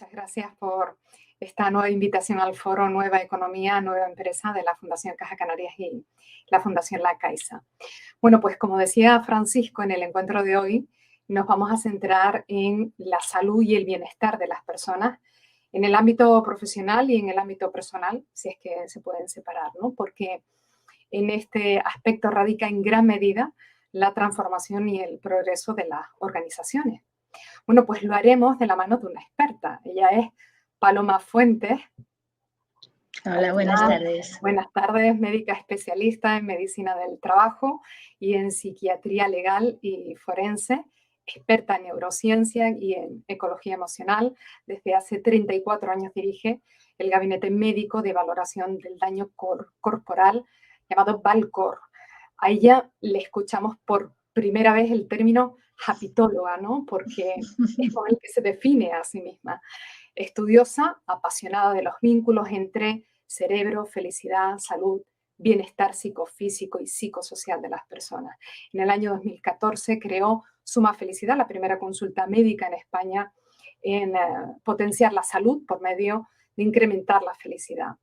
muchas gracias por esta nueva invitación al foro Nueva Economía, Nueva Empresa de la Fundación Caja Canarias y la Fundación La Caixa. Bueno, pues como decía Francisco en el encuentro de hoy, nos vamos a centrar en la salud y el bienestar de las personas en el ámbito profesional y en el ámbito personal, si es que se pueden separar, ¿no? Porque en este aspecto radica en gran medida la transformación y el progreso de las organizaciones. Bueno, pues lo haremos de la mano de una experta. Ella es Paloma Fuentes. Hola, buenas tardes. Buenas tardes, médica especialista en medicina del trabajo y en psiquiatría legal y forense, experta en neurociencia y en ecología emocional. Desde hace 34 años dirige el Gabinete Médico de Valoración del Daño Corporal, llamado VALCOR. A ella le escuchamos por primera vez el término hapitóloga, ¿no? Porque es con el que se define a sí misma. Estudiosa, apasionada de los vínculos entre cerebro, felicidad, salud, bienestar psicofísico y psicosocial de las personas. En el año 2014 creó Suma Felicidad, la primera consulta médica en España en potenciar la salud por medio de incrementar la felicidad.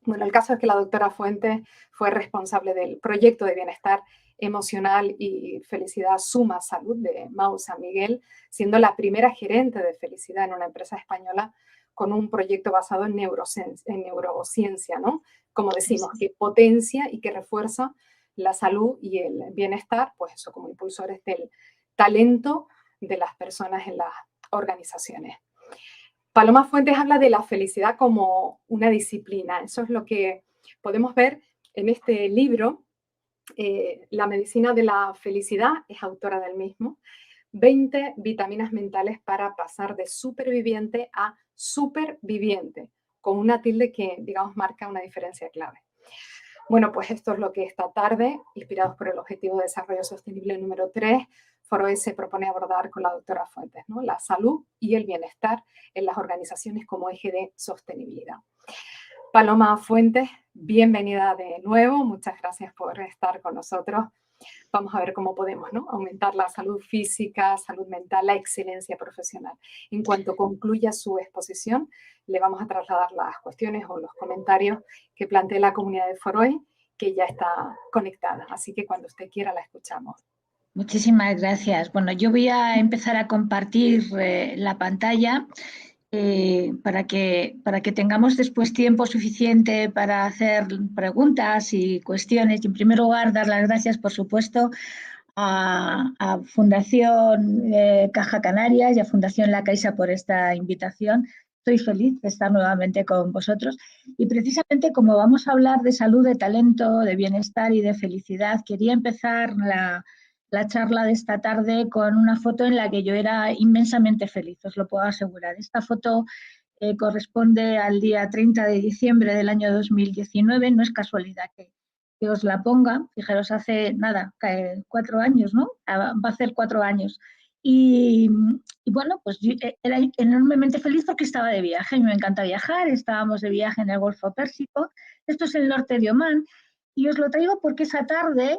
Bueno, el caso es que la doctora Fuentes fue responsable del proyecto de bienestar emocional y felicidad Suma Salud de Mau San Miguel, siendo la primera gerente de felicidad en una empresa española con un proyecto basado en neurociencia, ¿no? Como decimos, que potencia y que refuerza la salud y el bienestar, pues eso como impulsores del talento de las personas en las organizaciones. Paloma Fuentes habla de la felicidad como una disciplina. Eso es lo que podemos ver en este libro. La medicina de la felicidad, es autora del mismo. 20 vitaminas mentales para pasar de superviviente a superviviente, con una tilde que, digamos, marca una diferencia clave. Bueno, pues esto es lo que esta tarde, inspirados por el Objetivo de Desarrollo Sostenible número 3, Foro S propone abordar con la doctora Fuentes, ¿no? La salud y el bienestar en las organizaciones como eje de sostenibilidad. Paloma Fuentes, bienvenida de nuevo, muchas gracias por estar con nosotros. Vamos a ver cómo podemos, ¿no?, aumentar la salud física, salud mental, la excelencia profesional. En cuanto concluya su exposición, le vamos a trasladar las cuestiones o los comentarios que plantea la comunidad de Foroy, que ya está conectada. Así que cuando usted quiera la escuchamos. Muchísimas gracias. Bueno, yo voy a empezar a compartir la pantalla para que tengamos después tiempo suficiente para hacer preguntas y cuestiones. Y en primer lugar, dar las gracias, por supuesto, a Fundación Caja Canarias y a Fundación La Caixa por esta invitación. Estoy feliz de estar nuevamente con vosotros. Y precisamente como vamos a hablar de salud, de talento, de bienestar y de felicidad, quería empezar la charla de esta tarde con una foto en la que yo era inmensamente feliz, os lo puedo asegurar. Esta foto corresponde al día 30 de diciembre del año 2019, no es casualidad que os la ponga, fijaros, hace nada, 4 años, ¿no? Va a hacer 4 años. Y bueno, pues yo era enormemente feliz porque estaba de viaje, a mí me encanta viajar, estábamos de viaje en el Golfo Pérsico, esto es el norte de Omán, y os lo traigo porque esa tarde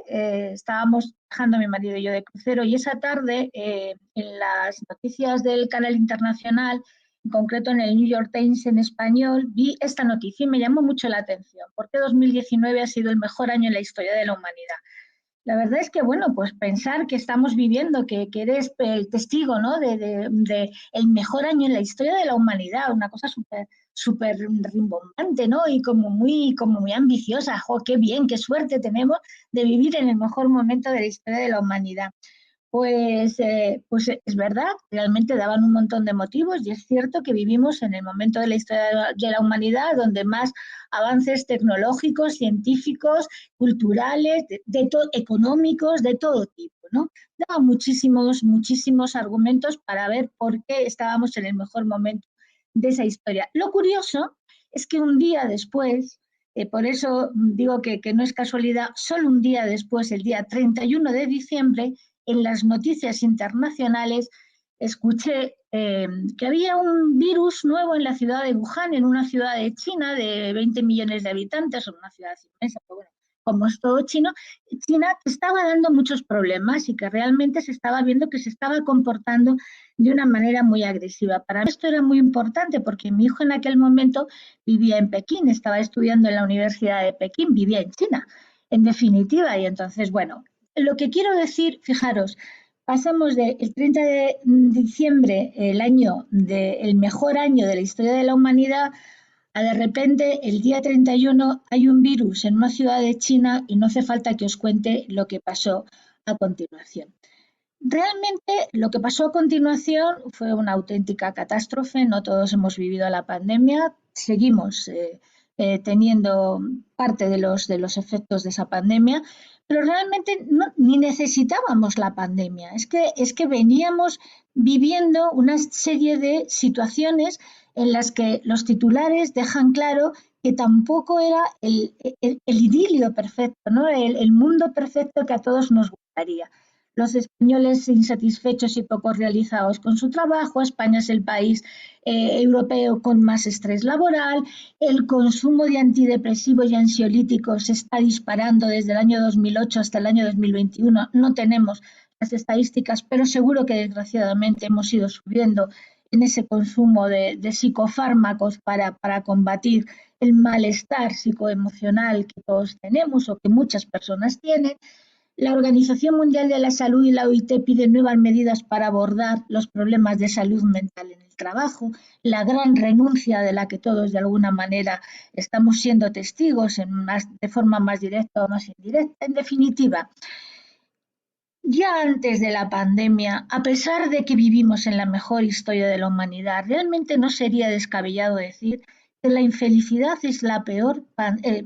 estábamos viajando mi marido y yo de crucero, y esa tarde en las noticias del canal internacional, en concreto en el New York Times en español, vi esta noticia y me llamó mucho la atención, porque 2019 ha sido el mejor año en la historia de la humanidad. La verdad es que, bueno, pues pensar que estamos viviendo, que eres el testigo, ¿no?, de el mejor año en la historia de la humanidad, una cosa súper rimbombante, ¿no?, y como muy ambiciosa. ¡Jo, qué bien, qué suerte tenemos de vivir en el mejor momento de la historia de la humanidad! Pues es verdad, realmente daban un montón de motivos y es cierto que vivimos en el momento de la historia de la humanidad donde más avances tecnológicos, científicos, culturales, económicos, de todo tipo, ¿no? Daban muchísimos argumentos para ver por qué estábamos en el mejor momento de esa historia. Lo curioso es que un día después, por eso digo que no es casualidad, solo un día después, el día 31 de diciembre, en las noticias internacionales escuché que había un virus nuevo en la ciudad de Wuhan, en una ciudad de China de 20 millones de habitantes, una ciudad inmensa, pero bueno, como es todo chino, China que estaba dando muchos problemas y que realmente se estaba viendo que se estaba comportando de una manera muy agresiva. Para mí esto era muy importante porque mi hijo en aquel momento vivía en Pekín, estaba estudiando en la Universidad de Pekín, vivía en China, en definitiva. Y entonces, bueno, lo que quiero decir, fijaros, pasamos del 30 de diciembre, el mejor año de la historia de la humanidad, a de repente el día 31 hay un virus en una ciudad de China y no hace falta que os cuente lo que pasó a continuación. Realmente lo que pasó a continuación fue una auténtica catástrofe, no todos hemos vivido la pandemia, seguimos teniendo parte de los efectos de esa pandemia, pero realmente ni necesitábamos la pandemia, es que veníamos viviendo una serie de situaciones en las que los titulares dejan claro que tampoco era el idilio perfecto, ¿no? El mundo perfecto que a todos nos gustaría. Los españoles insatisfechos y poco realizados con su trabajo, España es el país europeo con más estrés laboral, el consumo de antidepresivos y ansiolíticos se está disparando desde el año 2008 hasta el año 2021, no tenemos las estadísticas, pero seguro que desgraciadamente hemos ido subiendo en ese consumo de psicofármacos para combatir el malestar psicoemocional que todos tenemos o que muchas personas tienen. La Organización Mundial de la Salud y la OIT piden nuevas medidas para abordar los problemas de salud mental en el trabajo, la gran renuncia de la que todos de alguna manera estamos siendo testigos de forma más directa o más indirecta. En definitiva, ya antes de la pandemia, a pesar de que vivimos en la mejor historia de la humanidad, realmente no sería descabellado decir que la infelicidad es la peor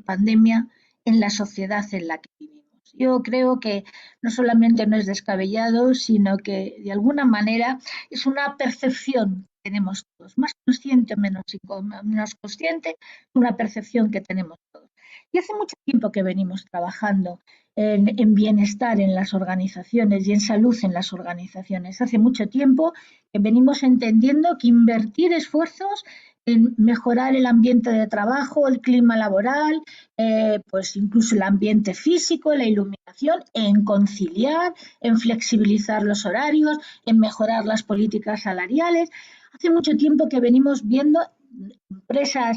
pandemia en la sociedad en la que vivimos. Yo creo que no solamente no es descabellado, sino que de alguna manera es una percepción que tenemos todos, más consciente o menos consciente, una percepción que tenemos todos. Y hace mucho tiempo que venimos trabajando en bienestar en las organizaciones y en salud en las organizaciones. Hace mucho tiempo que venimos entendiendo que invertir esfuerzos en mejorar el ambiente de trabajo, el clima laboral, pues incluso el ambiente físico, la iluminación, en conciliar, en flexibilizar los horarios, en mejorar las políticas salariales. Hace mucho tiempo que venimos viendo empresas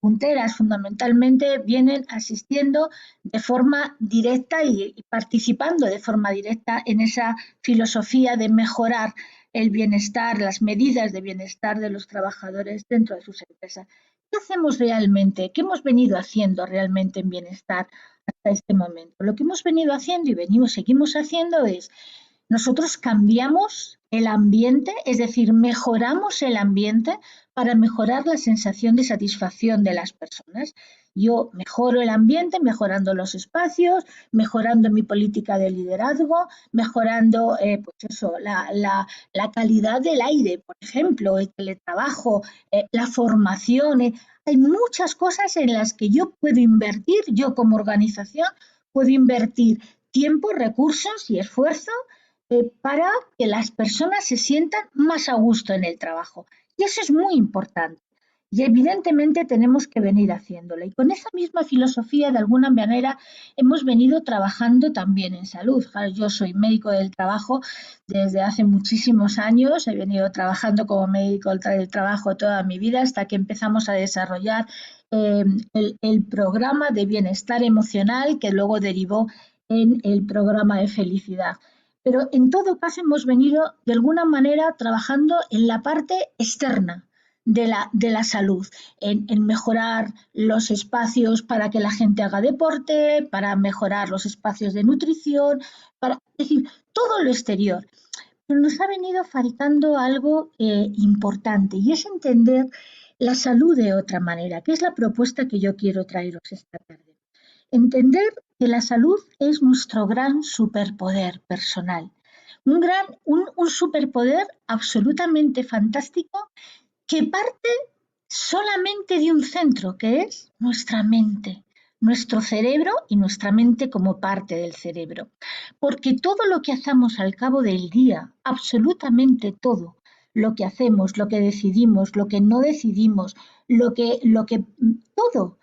punteras fundamentalmente vienen asistiendo de forma directa y participando de forma directa en esa filosofía de mejorar el bienestar, las medidas de bienestar de los trabajadores dentro de sus empresas. ¿Qué hacemos realmente? ¿Qué hemos venido haciendo realmente en bienestar hasta este momento? Lo que hemos venido haciendo y seguimos haciendo es nosotros cambiamos el ambiente, es decir, mejoramos el ambiente para mejorar la sensación de satisfacción de las personas. Yo mejoro el ambiente mejorando los espacios, mejorando mi política de liderazgo, mejorando la calidad del aire, por ejemplo, el teletrabajo, la formación. Hay muchas cosas en las que yo puedo invertir, yo como organización puedo invertir tiempo, recursos y esfuerzo para que las personas se sientan más a gusto en el trabajo. Y eso es muy importante. Y evidentemente tenemos que venir haciéndolo. Y con esa misma filosofía, de alguna manera, hemos venido trabajando también en salud. Yo soy médico del trabajo desde hace muchísimos años. He venido trabajando como médico del trabajo toda mi vida hasta que empezamos a desarrollar el programa de bienestar emocional que luego derivó en el programa de felicidad. Pero en todo caso hemos venido de alguna manera trabajando en la parte externa de la salud, en mejorar los espacios para que la gente haga deporte, para mejorar los espacios de nutrición, es decir, todo lo exterior. Pero nos ha venido faltando algo importante y es entender la salud de otra manera, que es la propuesta que yo quiero traeros esta tarde. Entender que la salud es nuestro gran superpoder personal, un superpoder absolutamente fantástico que parte solamente de un centro, que es nuestra mente, nuestro cerebro y nuestra mente como parte del cerebro. Porque todo lo que hacemos al cabo del día, absolutamente todo, lo que hacemos, lo que decidimos, lo que no decidimos, todo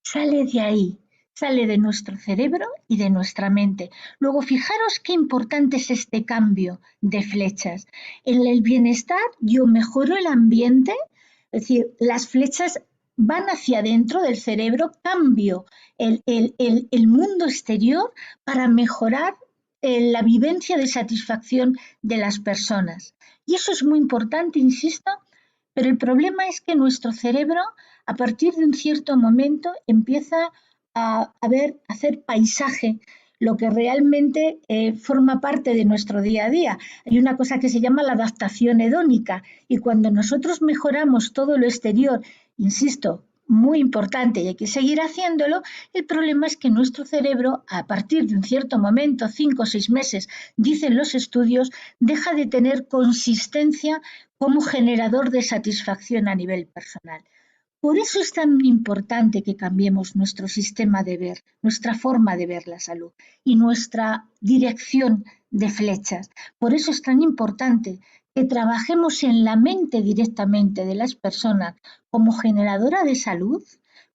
sale de ahí, sale de nuestro cerebro y de nuestra mente. Luego, fijaros qué importante es este cambio de flechas. En el bienestar yo mejoro el ambiente, es decir, las flechas van hacia adentro del cerebro, cambio el mundo exterior para mejorar la vivencia de satisfacción de las personas. Y eso es muy importante, insisto, pero el problema es que nuestro cerebro, a partir de un cierto momento, empieza a hacer paisaje, lo que realmente forma parte de nuestro día a día. Hay una cosa que se llama la adaptación hedónica, y cuando nosotros mejoramos todo lo exterior, insisto, muy importante y hay que seguir haciéndolo, el problema es que nuestro cerebro, a partir de un cierto momento, 5 o 6 meses, dicen los estudios, deja de tener consistencia como generador de satisfacción a nivel personal. Por eso es tan importante que cambiemos nuestro sistema de ver, nuestra forma de ver la salud y nuestra dirección de flechas. Por eso es tan importante que trabajemos en la mente directamente de las personas como generadora de salud,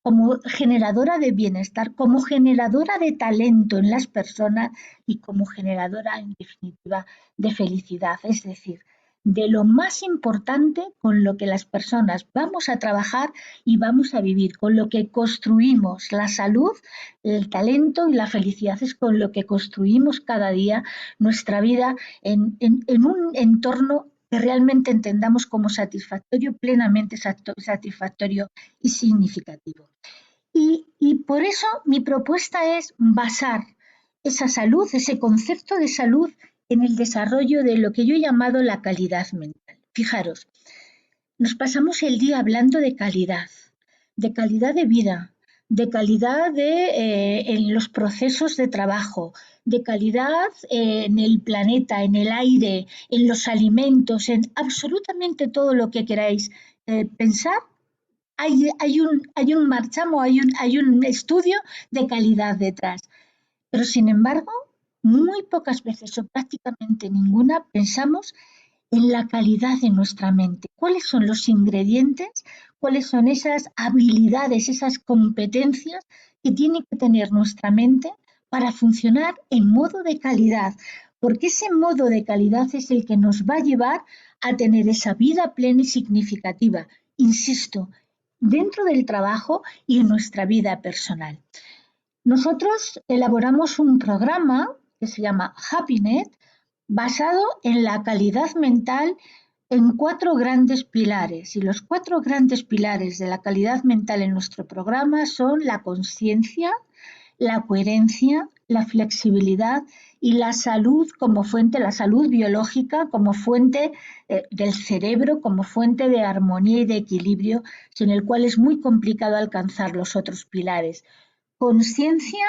como generadora de bienestar, como generadora de talento en las personas y como generadora, en definitiva, de felicidad. Es decir, de lo más importante con lo que las personas vamos a trabajar y vamos a vivir, con lo que construimos la salud, el talento y la felicidad, es con lo que construimos cada día nuestra vida en un entorno que realmente entendamos como satisfactorio, plenamente satisfactorio y significativo. Y por eso mi propuesta es basar esa salud, ese concepto de salud, en el desarrollo de lo que yo he llamado la calidad mental. Fijaros, nos pasamos el día hablando de calidad de vida, de calidad en los procesos de trabajo, de calidad en el planeta, en el aire, en los alimentos, en absolutamente todo lo que queráis pensar. Hay un marchamo, hay un estudio de calidad detrás. Pero sin embargo, muy pocas veces o prácticamente ninguna pensamos en la calidad de nuestra mente. ¿Cuáles son los ingredientes? ¿Cuáles son esas habilidades, esas competencias que tiene que tener nuestra mente para funcionar en modo de calidad? Porque ese modo de calidad es el que nos va a llevar a tener esa vida plena y significativa, insisto, dentro del trabajo y en nuestra vida personal. Nosotros elaboramos un programa que se llama HappyNet, basado en la calidad mental en 4 grandes pilares. Y los 4 grandes pilares de la calidad mental en nuestro programa son la conciencia, la coherencia, la flexibilidad y la salud como fuente, la salud biológica como fuente del cerebro, como fuente de armonía y de equilibrio, sin el cual es muy complicado alcanzar los otros pilares. Conciencia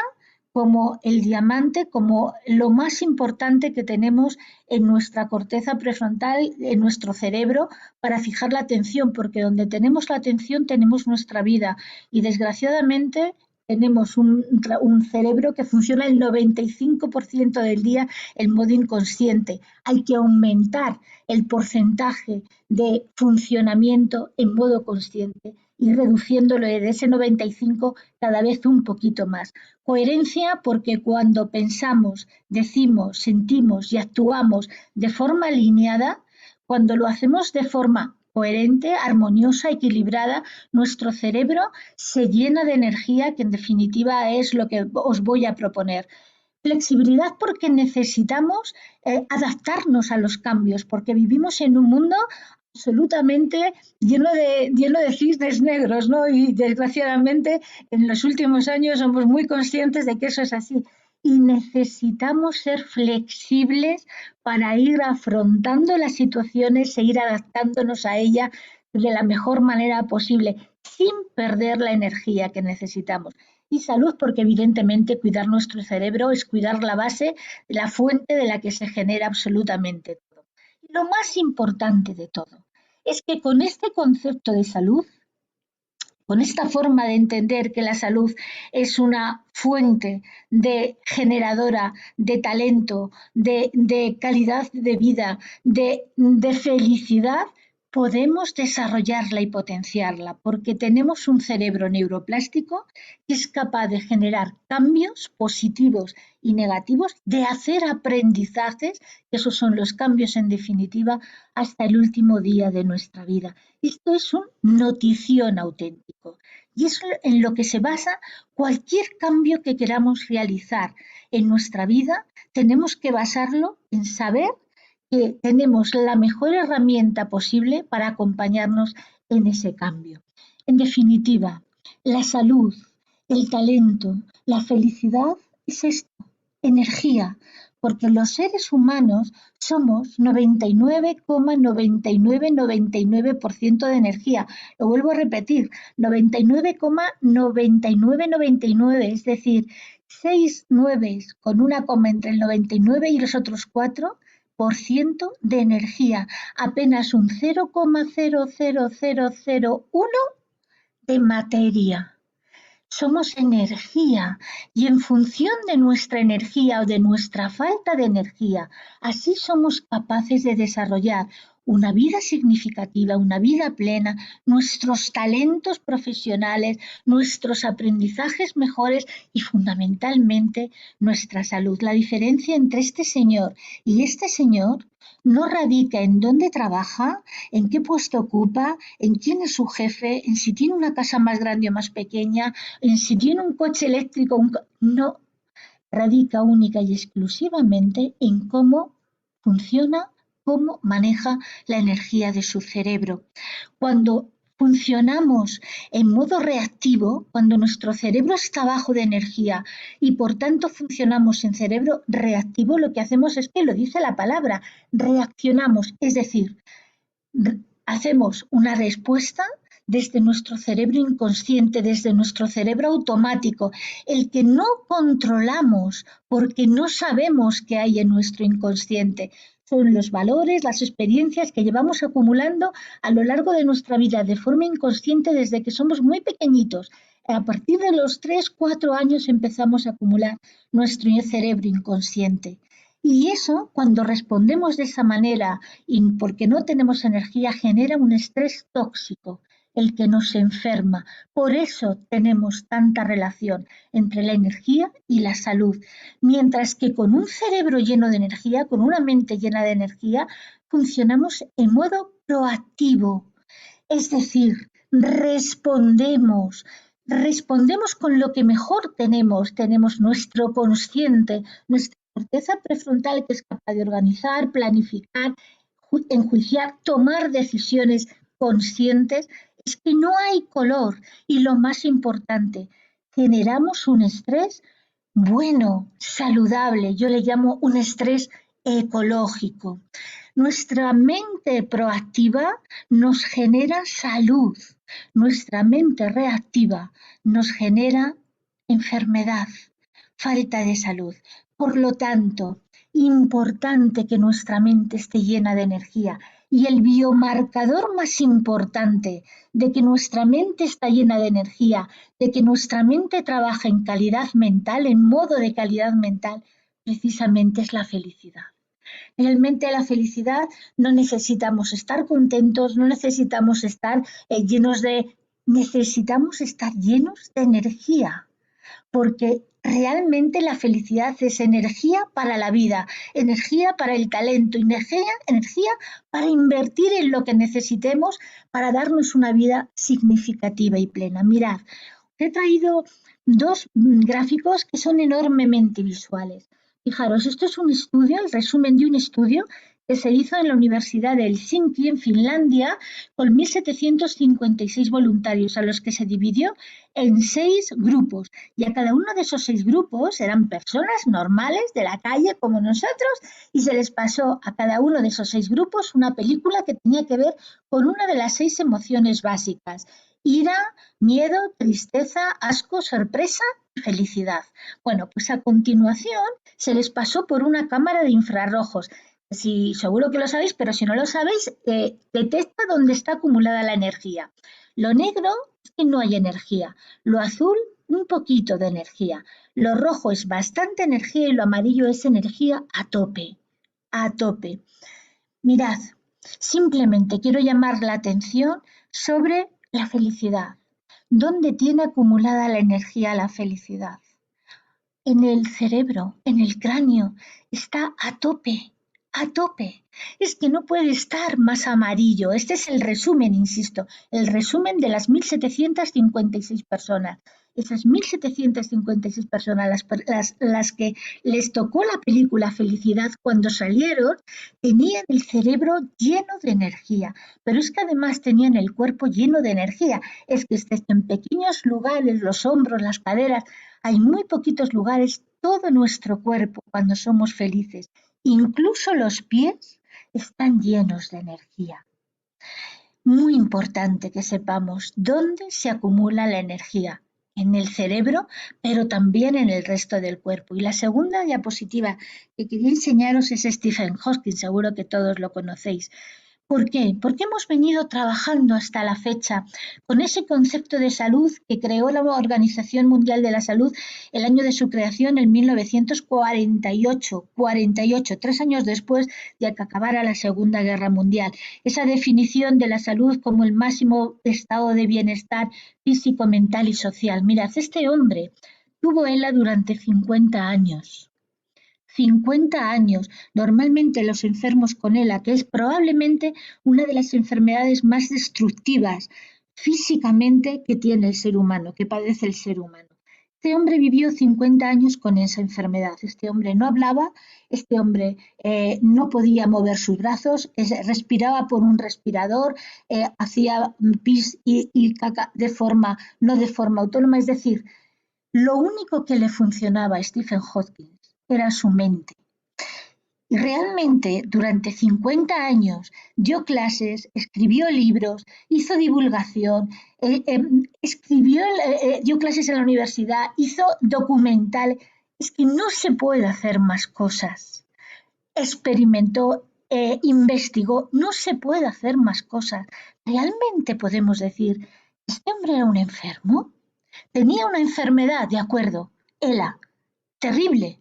como el diamante, como lo más importante que tenemos en nuestra corteza prefrontal, en nuestro cerebro, para fijar la atención, porque donde tenemos la atención tenemos nuestra vida y desgraciadamente tenemos un cerebro que funciona el 95% del día en modo inconsciente. Hay que aumentar el porcentaje de funcionamiento en modo consciente y reduciéndolo de ese 95 cada vez un poquito más. Coherencia porque cuando pensamos, decimos, sentimos y actuamos de forma alineada, cuando lo hacemos de forma coherente, armoniosa, equilibrada, nuestro cerebro se llena de energía, que en definitiva es lo que os voy a proponer. Flexibilidad porque necesitamos adaptarnos a los cambios, porque vivimos en un mundo absolutamente lleno de cisnes negros, ¿no? Y desgraciadamente en los últimos años somos muy conscientes de que eso es así. Y necesitamos ser flexibles para ir afrontando las situaciones e ir adaptándonos a ellas de la mejor manera posible, sin perder la energía que necesitamos. Y salud, porque evidentemente cuidar nuestro cerebro es cuidar la base, la fuente de la que se genera absolutamente todo. Y lo más importante de todo es que con este concepto de salud, con esta forma de entender que la salud es una fuente generadora de talento, de calidad de vida, de felicidad, podemos desarrollarla y potenciarla porque tenemos un cerebro neuroplástico que es capaz de generar cambios positivos y negativos, de hacer aprendizajes, que esos son los cambios en definitiva, hasta el último día de nuestra vida. Esto es un notición auténtico y es en lo que se basa cualquier cambio que queramos realizar en nuestra vida. Tenemos que basarlo en saber que tenemos la mejor herramienta posible para acompañarnos en ese cambio. En definitiva, la salud, el talento, la felicidad es esto, energía, porque los seres humanos somos 99,9999% de energía. Lo vuelvo a repetir, 99,9999, es decir, 6 nueves con una coma entre el 99 y los otros 4 por ciento de energía, apenas un 0,00001 de materia. Somos energía y en función de nuestra energía o de nuestra falta de energía, así somos capaces de desarrollar una vida significativa, una vida plena, nuestros talentos profesionales, nuestros aprendizajes mejores y fundamentalmente nuestra salud. La diferencia entre este señor y este señor no radica en dónde trabaja, en qué puesto ocupa, en quién es su jefe, en si tiene una casa más grande o más pequeña, en si tiene un coche eléctrico. No, radica única y exclusivamente en cómo funciona, cómo maneja la energía de su cerebro. Cuando funcionamos en modo reactivo, cuando nuestro cerebro está bajo de energía y por tanto funcionamos en cerebro reactivo, lo que hacemos es que, lo dice la palabra, reaccionamos, es decir, hacemos una respuesta desde nuestro cerebro inconsciente, desde nuestro cerebro automático, el que no controlamos porque no sabemos qué hay en nuestro inconsciente. Son los valores, las experiencias que llevamos acumulando a lo largo de nuestra vida de forma inconsciente desde que somos muy pequeñitos. A partir de los 3, 4 años empezamos a acumular nuestro cerebro inconsciente. Y eso, cuando respondemos de esa manera y porque no tenemos energía, genera un estrés tóxico, el que nos enferma. Por eso tenemos tanta relación entre la energía y la salud. Mientras que con un cerebro lleno de energía, con una mente llena de energía, funcionamos en modo proactivo. Es decir, respondemos con lo que mejor tenemos. Tenemos nuestro consciente, nuestra corteza prefrontal, que es capaz de organizar, planificar, enjuiciar, tomar decisiones conscientes. Es que no hay color y lo más importante, generamos un estrés bueno, saludable. Yo le llamo un estrés ecológico. Nuestra mente proactiva nos genera salud. Nuestra mente reactiva nos genera enfermedad, falta de salud. Por lo tanto, importante que nuestra mente esté llena de energía. Y el biomarcador más importante de que nuestra mente está llena de energía, de que nuestra mente trabaja en calidad mental, en modo de calidad mental, precisamente es la felicidad. Realmente la felicidad no necesitamos estar contentos, no necesitamos estar necesitamos estar llenos de energía, porque realmente la felicidad es energía para la vida, energía para el talento, energía para invertir en lo que necesitemos para darnos una vida significativa y plena. Mirad, he traído 2 gráficos que son enormemente visuales. Fijaros, esto es un estudio, el resumen de un estudio que se hizo en la Universidad de Helsinki, en Finlandia, con 1.756 voluntarios, a los que se dividió en 6 grupos. Y a cada uno de esos 6 grupos eran personas normales de la calle como nosotros, y se les pasó a cada uno de esos 6 grupos una película que tenía que ver con una de las 6 emociones básicas: ira, miedo, tristeza, asco, sorpresa y felicidad. Bueno, pues a continuación se les pasó por una cámara de infrarrojos. Sí, seguro que lo sabéis, pero si no lo sabéis, detecta dónde está acumulada la energía. Lo negro es que no hay energía, lo azul un poquito de energía, lo rojo es bastante energía y lo amarillo es energía a tope, a tope. Mirad, Simplemente quiero llamar la atención sobre la felicidad. ¿Dónde tiene acumulada la energía la felicidad? En el cerebro, en el cráneo, está a tope, a tope. Es que no puede estar más amarillo. Este es el resumen, insisto, el resumen de las 1.756 personas. Esas 1.756 personas, las que les tocó la película Felicidad cuando salieron, tenían el cerebro lleno de energía, pero es que además tenían el cuerpo lleno de energía. Es que excepto en pequeños lugares, los hombros, las caderas, hay muy poquitos lugares, todo nuestro cuerpo, cuando somos felices, incluso los pies, están llenos de energía. Muy importante que sepamos dónde se acumula la energía, en el cerebro, pero también en el resto del cuerpo. Y la segunda diapositiva que quería enseñaros es Stephen Hawking, seguro que todos lo conocéis. ¿Por qué? Porque hemos venido trabajando hasta la fecha con ese concepto de salud que creó la Organización Mundial de la Salud el año de su creación, en 1948, 3 años después de que acabara la Segunda Guerra Mundial. Esa definición de la salud como el máximo estado de bienestar físico, mental y social. Mirad, este hombre tuvo ELA durante 50 años. 50 años. Normalmente los enfermos con ELA, que es probablemente una de las enfermedades más destructivas físicamente que tiene el ser humano, que padece el ser humano. Este hombre vivió 50 años con esa enfermedad. Este hombre no hablaba, este hombre no podía mover sus brazos, respiraba por un respirador, hacía pis y caca no de forma autónoma. Es decir, lo único que le funcionaba a Stephen Hawking era su mente. Y realmente durante 50 años dio clases, escribió libros, hizo divulgación, dio clases en la universidad, hizo documentales. Es que no se puede hacer más cosas. Experimentó, investigó, no se puede hacer más cosas. ¿Realmente podemos decir, este hombre era un enfermo? Tenía una enfermedad, de acuerdo, ELA, terrible,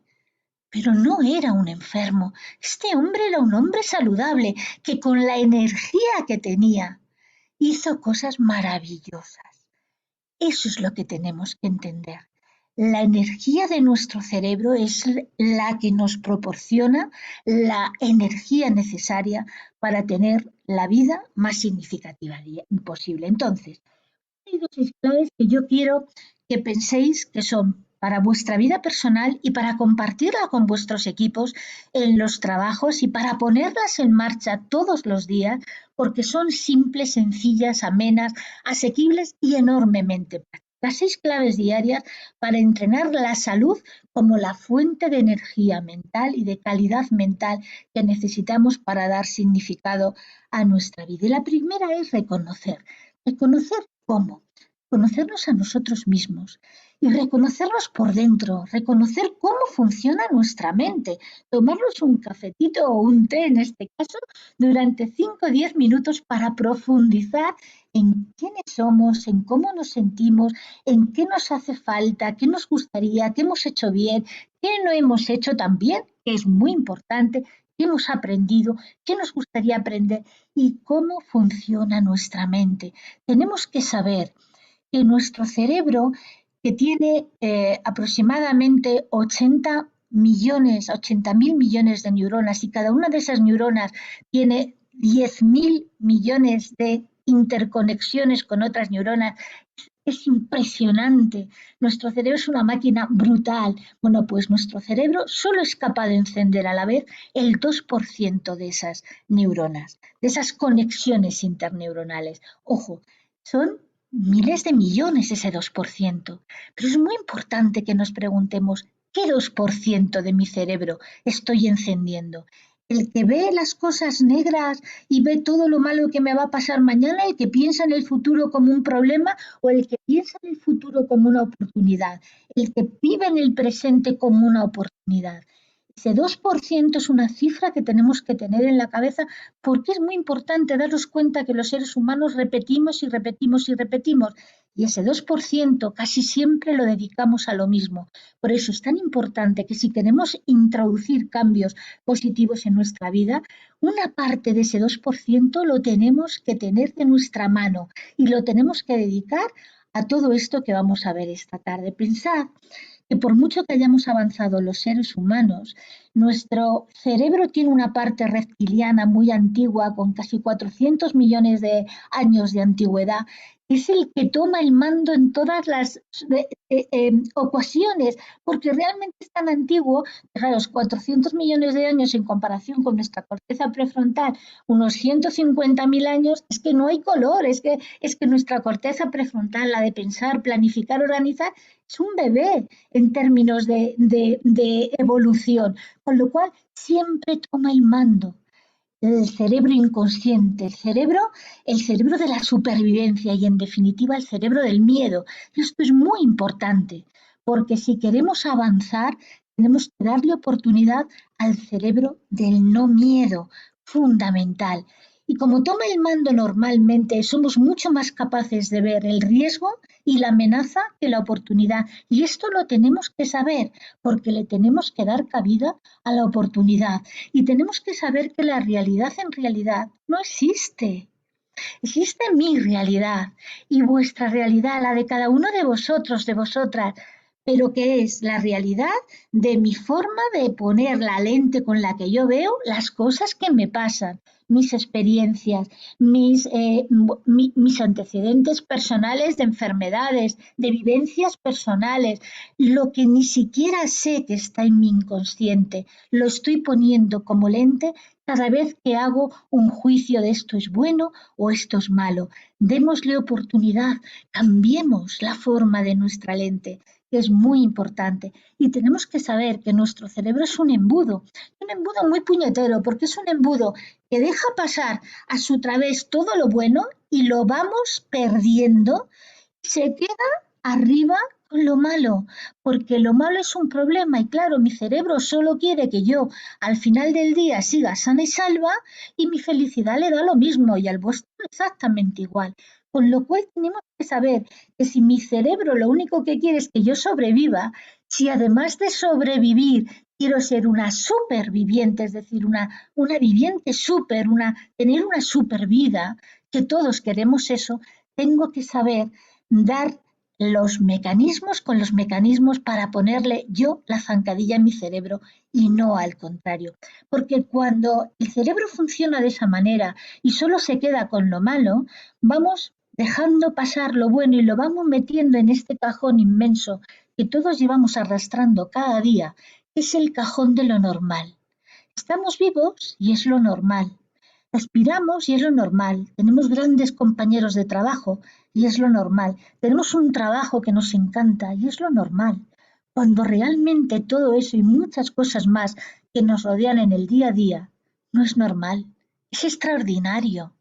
pero no era un enfermo. Este hombre era un hombre saludable que con la energía que tenía hizo cosas maravillosas. Eso es lo que tenemos que entender. La energía de nuestro cerebro es la que nos proporciona la energía necesaria para tener la vida más significativa posible. Entonces, hay dos claves que yo quiero que penséis que son para vuestra vida personal y para compartirla con vuestros equipos en los trabajos y para ponerlas en marcha todos los días, porque son simples, sencillas, amenas, asequibles y enormemente prácticas. Las 6 claves diarias para entrenar la salud como la fuente de energía mental y de calidad mental que necesitamos para dar significado a nuestra vida. Y la primera es reconocer. ¿Reconocer cómo? Conocernos a nosotros mismos y reconocernos por dentro, reconocer cómo funciona nuestra mente, tomarnos un cafetito o un té en este caso durante 5 o 10 minutos para profundizar en quiénes somos, en cómo nos sentimos, en qué nos hace falta, qué nos gustaría, qué hemos hecho bien, qué no hemos hecho tan bien, que es muy importante, qué hemos aprendido, qué nos gustaría aprender y cómo funciona nuestra mente. Tenemos que saber que nuestro cerebro, que tiene aproximadamente 80.000 millones de neuronas y cada una de esas neuronas tiene 10.000 millones de interconexiones con otras neuronas, es impresionante. Nuestro cerebro es una máquina brutal. Bueno, pues nuestro cerebro solo es capaz de encender a la vez el 2% de esas neuronas, de esas conexiones interneuronales. Ojo, son miles de millones ese 2%. Pero es muy importante que nos preguntemos, ¿qué 2% de mi cerebro estoy encendiendo? El que ve las cosas negras y ve todo lo malo que me va a pasar mañana, el que piensa en el futuro como un problema o el que piensa en el futuro como una oportunidad, el que vive en el presente como una oportunidad. Ese 2% es una cifra que tenemos que tener en la cabeza porque es muy importante darnos cuenta que los seres humanos repetimos y repetimos y repetimos. y ese 2% casi siempre lo dedicamos a lo mismo. Por eso es tan importante que si queremos introducir cambios positivos en nuestra vida, una parte de ese 2% lo tenemos que tener de nuestra mano y lo tenemos que dedicar a todo esto que vamos a ver esta tarde. Pensad que por mucho que hayamos avanzado los seres humanos, nuestro cerebro tiene una parte reptiliana muy antigua, con casi 400 millones de años de antigüedad, es el que toma el mando en todas las ocasiones, porque realmente es tan antiguo, los 400 millones de años en comparación con nuestra corteza prefrontal, unos 150.000 años, es que no hay color, es que nuestra corteza prefrontal, la de pensar, planificar, organizar, es un bebé en términos de evolución, con lo cual siempre toma el mando. El cerebro inconsciente, el cerebro de la supervivencia y en definitiva el cerebro del miedo. Y esto es muy importante porque si queremos avanzar tenemos que darle oportunidad al cerebro del no miedo, fundamental. Y como toma el mando normalmente, somos mucho más capaces de ver el riesgo y la amenaza que la oportunidad. Y esto lo tenemos que saber porque le tenemos que dar cabida a la oportunidad. Y tenemos que saber que la realidad en realidad no existe. Existe mi realidad y vuestra realidad, la de cada uno de vosotros, de vosotras, pero que es la realidad de mi forma de poner la lente con la que yo veo las cosas que me pasan, mis experiencias, mis antecedentes personales de enfermedades, de vivencias personales, lo que ni siquiera sé que está en mi inconsciente, lo estoy poniendo como lente cada vez que hago un juicio de esto es bueno o esto es malo. Démosle oportunidad, cambiemos la forma de nuestra lente, que es muy importante. Y tenemos que saber que nuestro cerebro es un embudo muy puñetero, porque es un embudo que deja pasar a su través todo lo bueno y lo vamos perdiendo, se queda arriba con lo malo, porque lo malo es un problema y claro, mi cerebro solo quiere que yo al final del día siga sana y salva y mi felicidad le da lo mismo y al vuestro exactamente igual. Con lo cual tenemos que saber que si mi cerebro lo único que quiere es que yo sobreviva, si además de sobrevivir quiero ser una superviviente, es decir, una viviente súper, tener una super vida, que todos queremos eso, tengo que saber dar los mecanismos con los mecanismos para ponerle yo la zancadilla en mi cerebro y no al contrario. Porque cuando el cerebro funciona de esa manera y solo se queda con lo malo, vamos dejando pasar lo bueno y lo vamos metiendo en este cajón inmenso que todos llevamos arrastrando cada día, que es el cajón de lo normal. Estamos vivos y es lo normal. Respiramos y es lo normal. Tenemos grandes compañeros de trabajo y es lo normal. Tenemos un trabajo que nos encanta y es lo normal. Cuando realmente todo eso y muchas cosas más que nos rodean en el día a día no es normal, es extraordinario.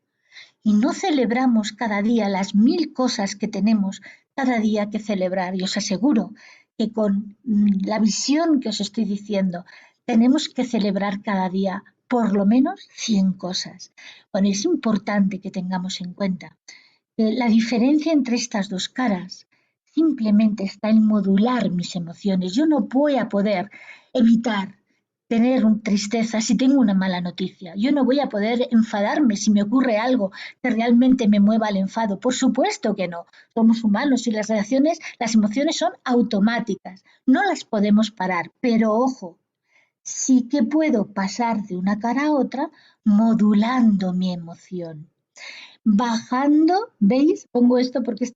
Y no celebramos cada día las 1000 cosas que tenemos cada día que celebrar. Y os aseguro que con la visión que os estoy diciendo, tenemos que celebrar cada día por lo menos 100 cosas. Bueno, es importante que tengamos en cuenta que la diferencia entre estas dos caras simplemente está en modular mis emociones. Yo no voy a poder evitar tener tristeza si tengo una mala noticia. Yo no voy a poder enfadarme si me ocurre algo que realmente me mueva al enfado. Por supuesto que no. Somos humanos y las reacciones, las emociones son automáticas. No las podemos parar. Pero ojo, sí que puedo pasar de una cara a otra modulando mi emoción. Bajando, ¿veis? Pongo esto porque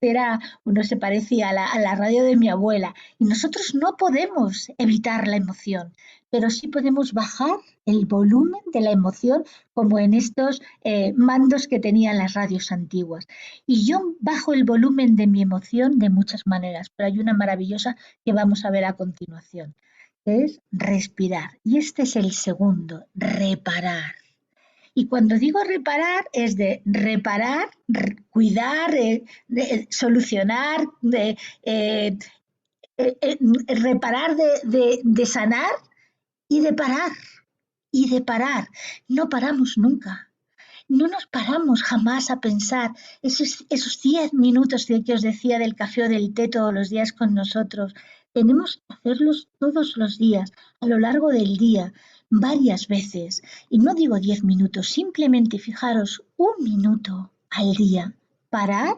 uno se parecía a la radio de mi abuela. Y nosotros no podemos evitar la emoción, pero sí podemos bajar el volumen de la emoción como en estos mandos que tenían las radios antiguas. Y yo bajo el volumen de mi emoción de muchas maneras, pero hay una maravillosa que vamos a ver a continuación, que es respirar. Y este es el segundo, reparar. Y cuando digo reparar, es de reparar, cuidar, de solucionar, reparar, de sanar y de parar. Y de parar. No paramos nunca. no nos paramos jamás a pensar esos 10 minutos que os decía del café o del té todos los días con nosotros. Tenemos que hacerlos todos los días, a lo largo del día, varias veces. Y no digo 10 minutos, simplemente fijaros 1 minuto al día. Parar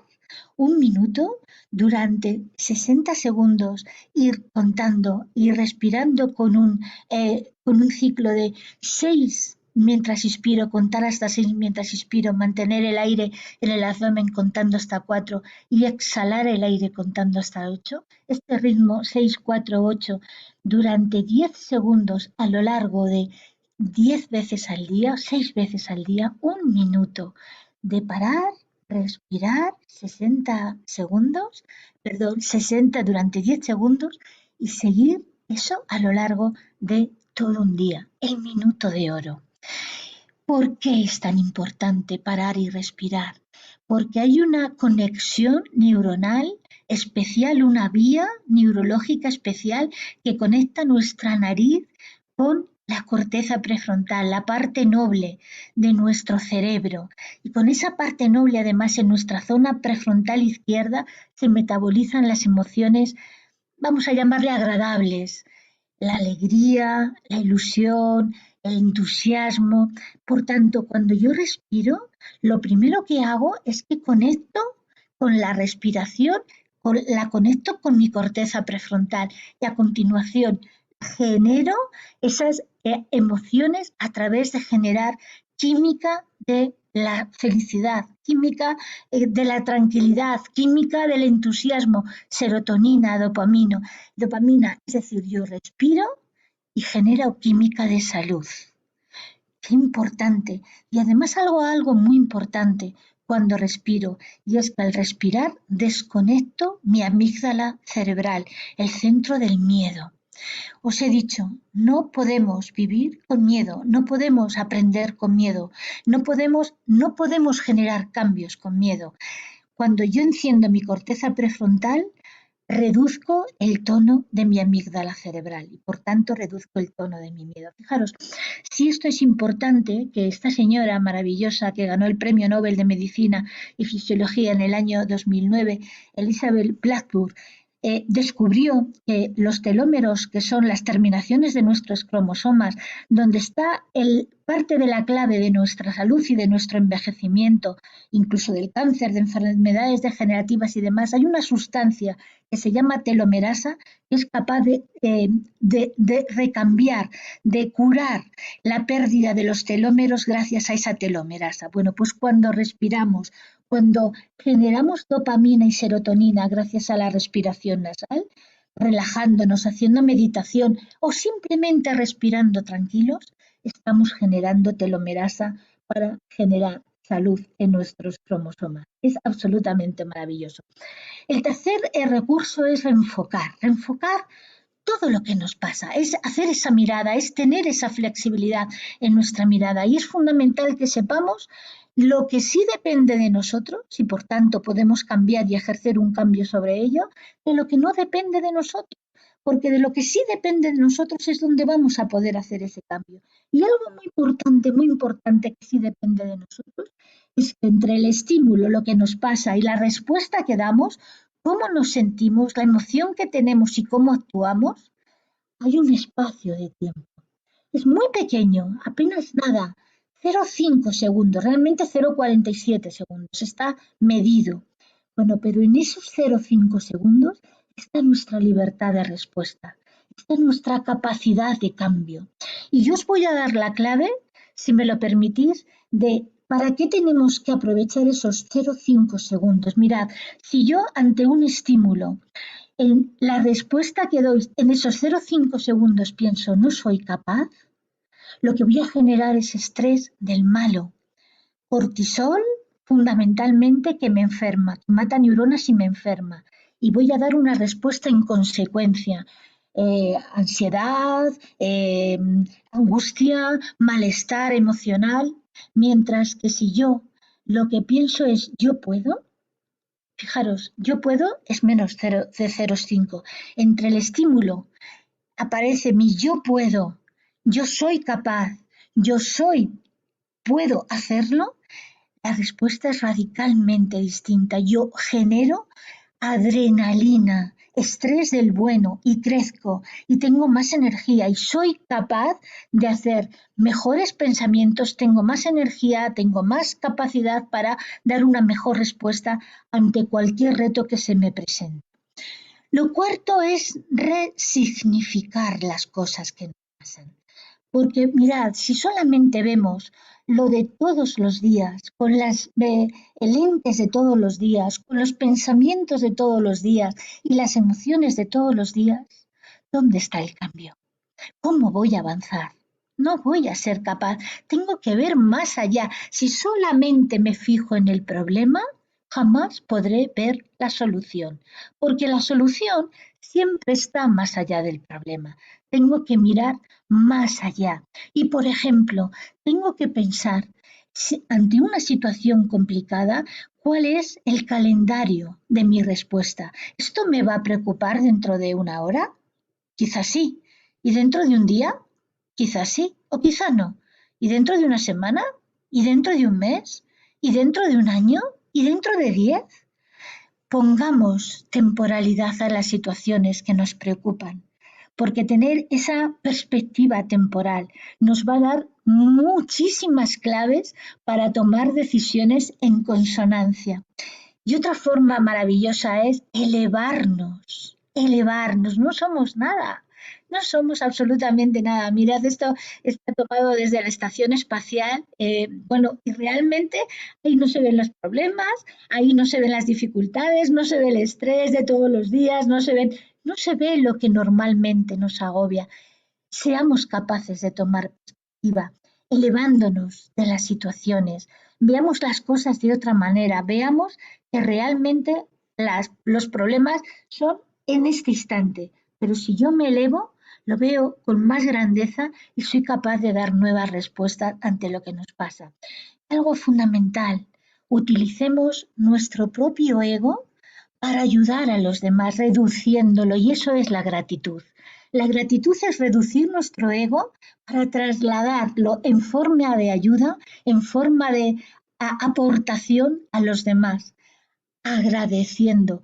1 minuto durante 60 segundos, ir contando y respirando con un ciclo de 6 mientras inspiro, contar hasta 6 mientras inspiro, mantener el aire en el abdomen contando hasta 4 y exhalar el aire contando hasta 8. Este ritmo 6, 4, 8 durante 10 segundos a lo largo de 10 veces al día, 6 veces al día, 1 minuto de parar, respirar 60 segundos, 60 durante 10 segundos y seguir eso a lo largo de todo un día, el minuto de oro. ¿Por qué es tan importante parar y respirar? Porque hay una conexión neuronal especial, una vía neurológica especial que conecta nuestra nariz con la corteza prefrontal, la parte noble de nuestro cerebro. Y con esa parte noble, además, en nuestra zona prefrontal izquierda se metabolizan las emociones, vamos a llamarle agradables, la alegría, la ilusión, el entusiasmo. Por tanto, cuando yo respiro, lo primero que hago es que conecto con la respiración, la conecto con mi corteza prefrontal y a continuación genero esas emociones a través de generar química de la felicidad, química de la tranquilidad, química del entusiasmo, serotonina, dopamina. Es decir, yo respiro y genero química de salud. Qué importante. Y además algo muy importante cuando respiro, y es que al respirar desconecto mi amígdala cerebral, el centro del miedo. Os he dicho, no podemos vivir con miedo, no podemos aprender con miedo, no podemos generar cambios con miedo. Cuando yo enciendo mi corteza prefrontal, reduzco el tono de mi amígdala cerebral y por tanto reduzco el tono de mi miedo. Fijaros, si esto es importante, que esta señora maravillosa que ganó el Premio Nobel de Medicina y Fisiología en el año 2009, Elizabeth Blackburn, descubrió que los telómeros, que son las terminaciones de nuestros cromosomas, donde está parte de la clave de nuestra salud y de nuestro envejecimiento, incluso del cáncer, de enfermedades degenerativas y demás, hay una sustancia que se llama telomerasa, que es capaz de recambiar, de curar la pérdida de los telómeros gracias a esa telomerasa. Bueno, pues cuando respiramos, cuando generamos dopamina y serotonina gracias a la respiración nasal, relajándonos, haciendo meditación o simplemente respirando tranquilos, estamos generando telomerasa para generar salud en nuestros cromosomas. Es absolutamente maravilloso. El tercer recurso es reenfocar todo lo que nos pasa, es hacer esa mirada, es tener esa flexibilidad en nuestra mirada y es fundamental que sepamos lo que sí depende de nosotros y por tanto podemos cambiar y ejercer un cambio sobre ello, de lo que no depende de nosotros, porque de lo que sí depende de nosotros es donde vamos a poder hacer ese cambio. Y algo muy importante que sí depende de nosotros es que entre el estímulo, lo que nos pasa y la respuesta que damos, cómo nos sentimos, la emoción que tenemos y cómo actuamos, hay un espacio de tiempo. Es muy pequeño, apenas nada, 0,5 segundos, realmente 0,47 segundos, está medido. Bueno, pero en esos 0,5 segundos está nuestra libertad de respuesta, está nuestra capacidad de cambio. Y yo os voy a dar la clave, si me lo permitís, de ¿para qué tenemos que aprovechar esos 0,5 segundos? Mirad, si yo ante un estímulo, en la respuesta que doy en esos 0,5 segundos pienso no soy capaz, lo que voy a generar es estrés del malo. Cortisol, fundamentalmente, que me enferma, que mata neuronas y me enferma. Y voy a dar una respuesta en consecuencia. Ansiedad, angustia, malestar emocional. Mientras que si yo lo que pienso es yo puedo, fijaros, yo puedo es menos de 0,5. Entre el estímulo aparece mi yo puedo, yo soy capaz, puedo hacerlo, La respuesta es radicalmente distinta. Yo genero adrenalina, estrés del bueno y crezco y tengo más energía y soy capaz de hacer mejores pensamientos, tengo más energía, tengo más capacidad para dar una mejor respuesta ante cualquier reto que se me presente. Lo cuarto es resignificar las cosas que nos pasan. Porque mirad, si solamente vemos lo de todos los días, con las lentes de todos los días, con los pensamientos de todos los días y las emociones de todos los días, ¿dónde está el cambio? ¿Cómo voy a avanzar? No voy a ser capaz. Tengo que ver más allá. Si solamente me fijo en el problema, jamás podré ver la solución, porque la solución siempre está más allá del problema. Tengo que mirar más allá. Y, por ejemplo, tengo que pensar, ante una situación complicada, ¿cuál es el calendario de mi respuesta? ¿Esto me va a preocupar dentro de una hora? Quizás sí. ¿Y dentro de un día? Quizás sí o quizá no. ¿Y dentro de una semana? ¿Y dentro de un mes? ¿Y dentro de un año? ¿Y dentro de 10? Pongamos temporalidad a las situaciones que nos preocupan, porque tener esa perspectiva temporal nos va a dar muchísimas claves para tomar decisiones en consonancia. Y otra forma maravillosa es elevarnos, elevarnos, no somos nada. No somos absolutamente nada. Mirad, esto está tomado desde la estación espacial. Y realmente ahí no se ven los problemas, ahí no se ven las dificultades, no se ve el estrés de todos los días, no se ve lo que normalmente nos agobia. Seamos capaces de tomar perspectiva, elevándonos de las situaciones. Veamos las cosas de otra manera, veamos que realmente los problemas son en este instante, pero si yo me elevo, lo veo con más grandeza y soy capaz de dar nuevas respuestas ante lo que nos pasa. Algo fundamental, utilicemos nuestro propio ego para ayudar a los demás, reduciéndolo, y eso es la gratitud. La gratitud es reducir nuestro ego para trasladarlo en forma de ayuda, en forma de aportación a los demás, agradeciendo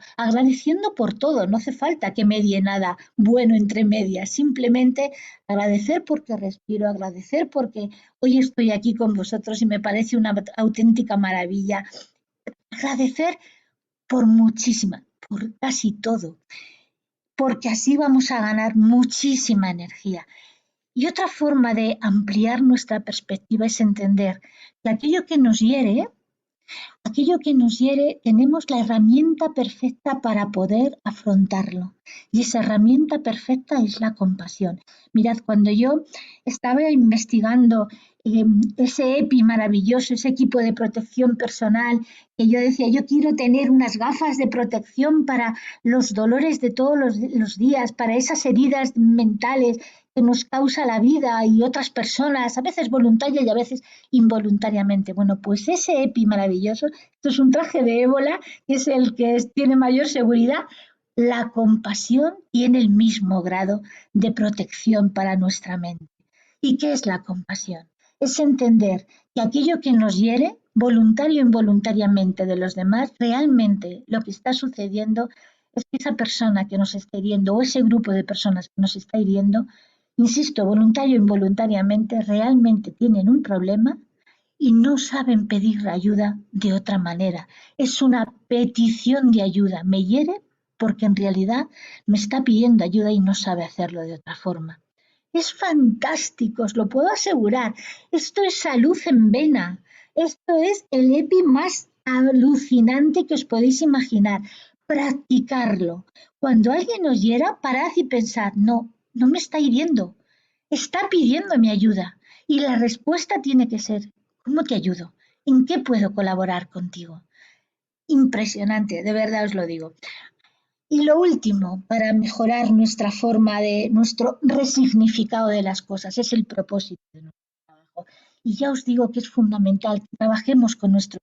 por todo. No hace falta que medie nada bueno entre medias, simplemente agradecer porque respiro, agradecer porque hoy estoy aquí con vosotros y me parece una auténtica maravilla. Agradecer por casi todo, porque así vamos a ganar muchísima energía. Y otra forma de ampliar nuestra perspectiva es entender que aquello que nos hiere, tenemos la herramienta perfecta para poder afrontarlo. Y esa herramienta perfecta es la compasión. Mirad, cuando yo estaba investigando ese EPI maravilloso, ese equipo de protección personal, que yo decía, yo quiero tener unas gafas de protección para los dolores de todos los días, para esas heridas mentales que nos causa la vida y otras personas, a veces voluntaria y a veces involuntariamente. Bueno, pues ese EPI maravilloso, esto es un traje de ébola, es el que tiene mayor seguridad. La compasión tiene el mismo grado de protección para nuestra mente. ¿Y qué es la compasión? Es entender que aquello que nos hiere, voluntario o involuntariamente de los demás, realmente lo que está sucediendo es que esa persona que nos está hiriendo o ese grupo de personas que nos está hiriendo, insisto, voluntario o involuntariamente, realmente tienen un problema y no saben pedir ayuda de otra manera. Es una petición de ayuda. Me hiere porque en realidad me está pidiendo ayuda y no sabe hacerlo de otra forma. Es fantástico, os lo puedo asegurar. Esto es salud en vena. Esto es el EPI más alucinante que os podéis imaginar. Practicarlo. Cuando alguien os hiera, parad y pensad, no me está hiriendo, está pidiendo mi ayuda. Y la respuesta tiene que ser, ¿cómo te ayudo? ¿En qué puedo colaborar contigo? Impresionante, de verdad os lo digo. Y lo último, para mejorar nuestra forma nuestro resignificado de las cosas, es el propósito de nuestro trabajo. Y ya os digo que es fundamental que trabajemos con nuestros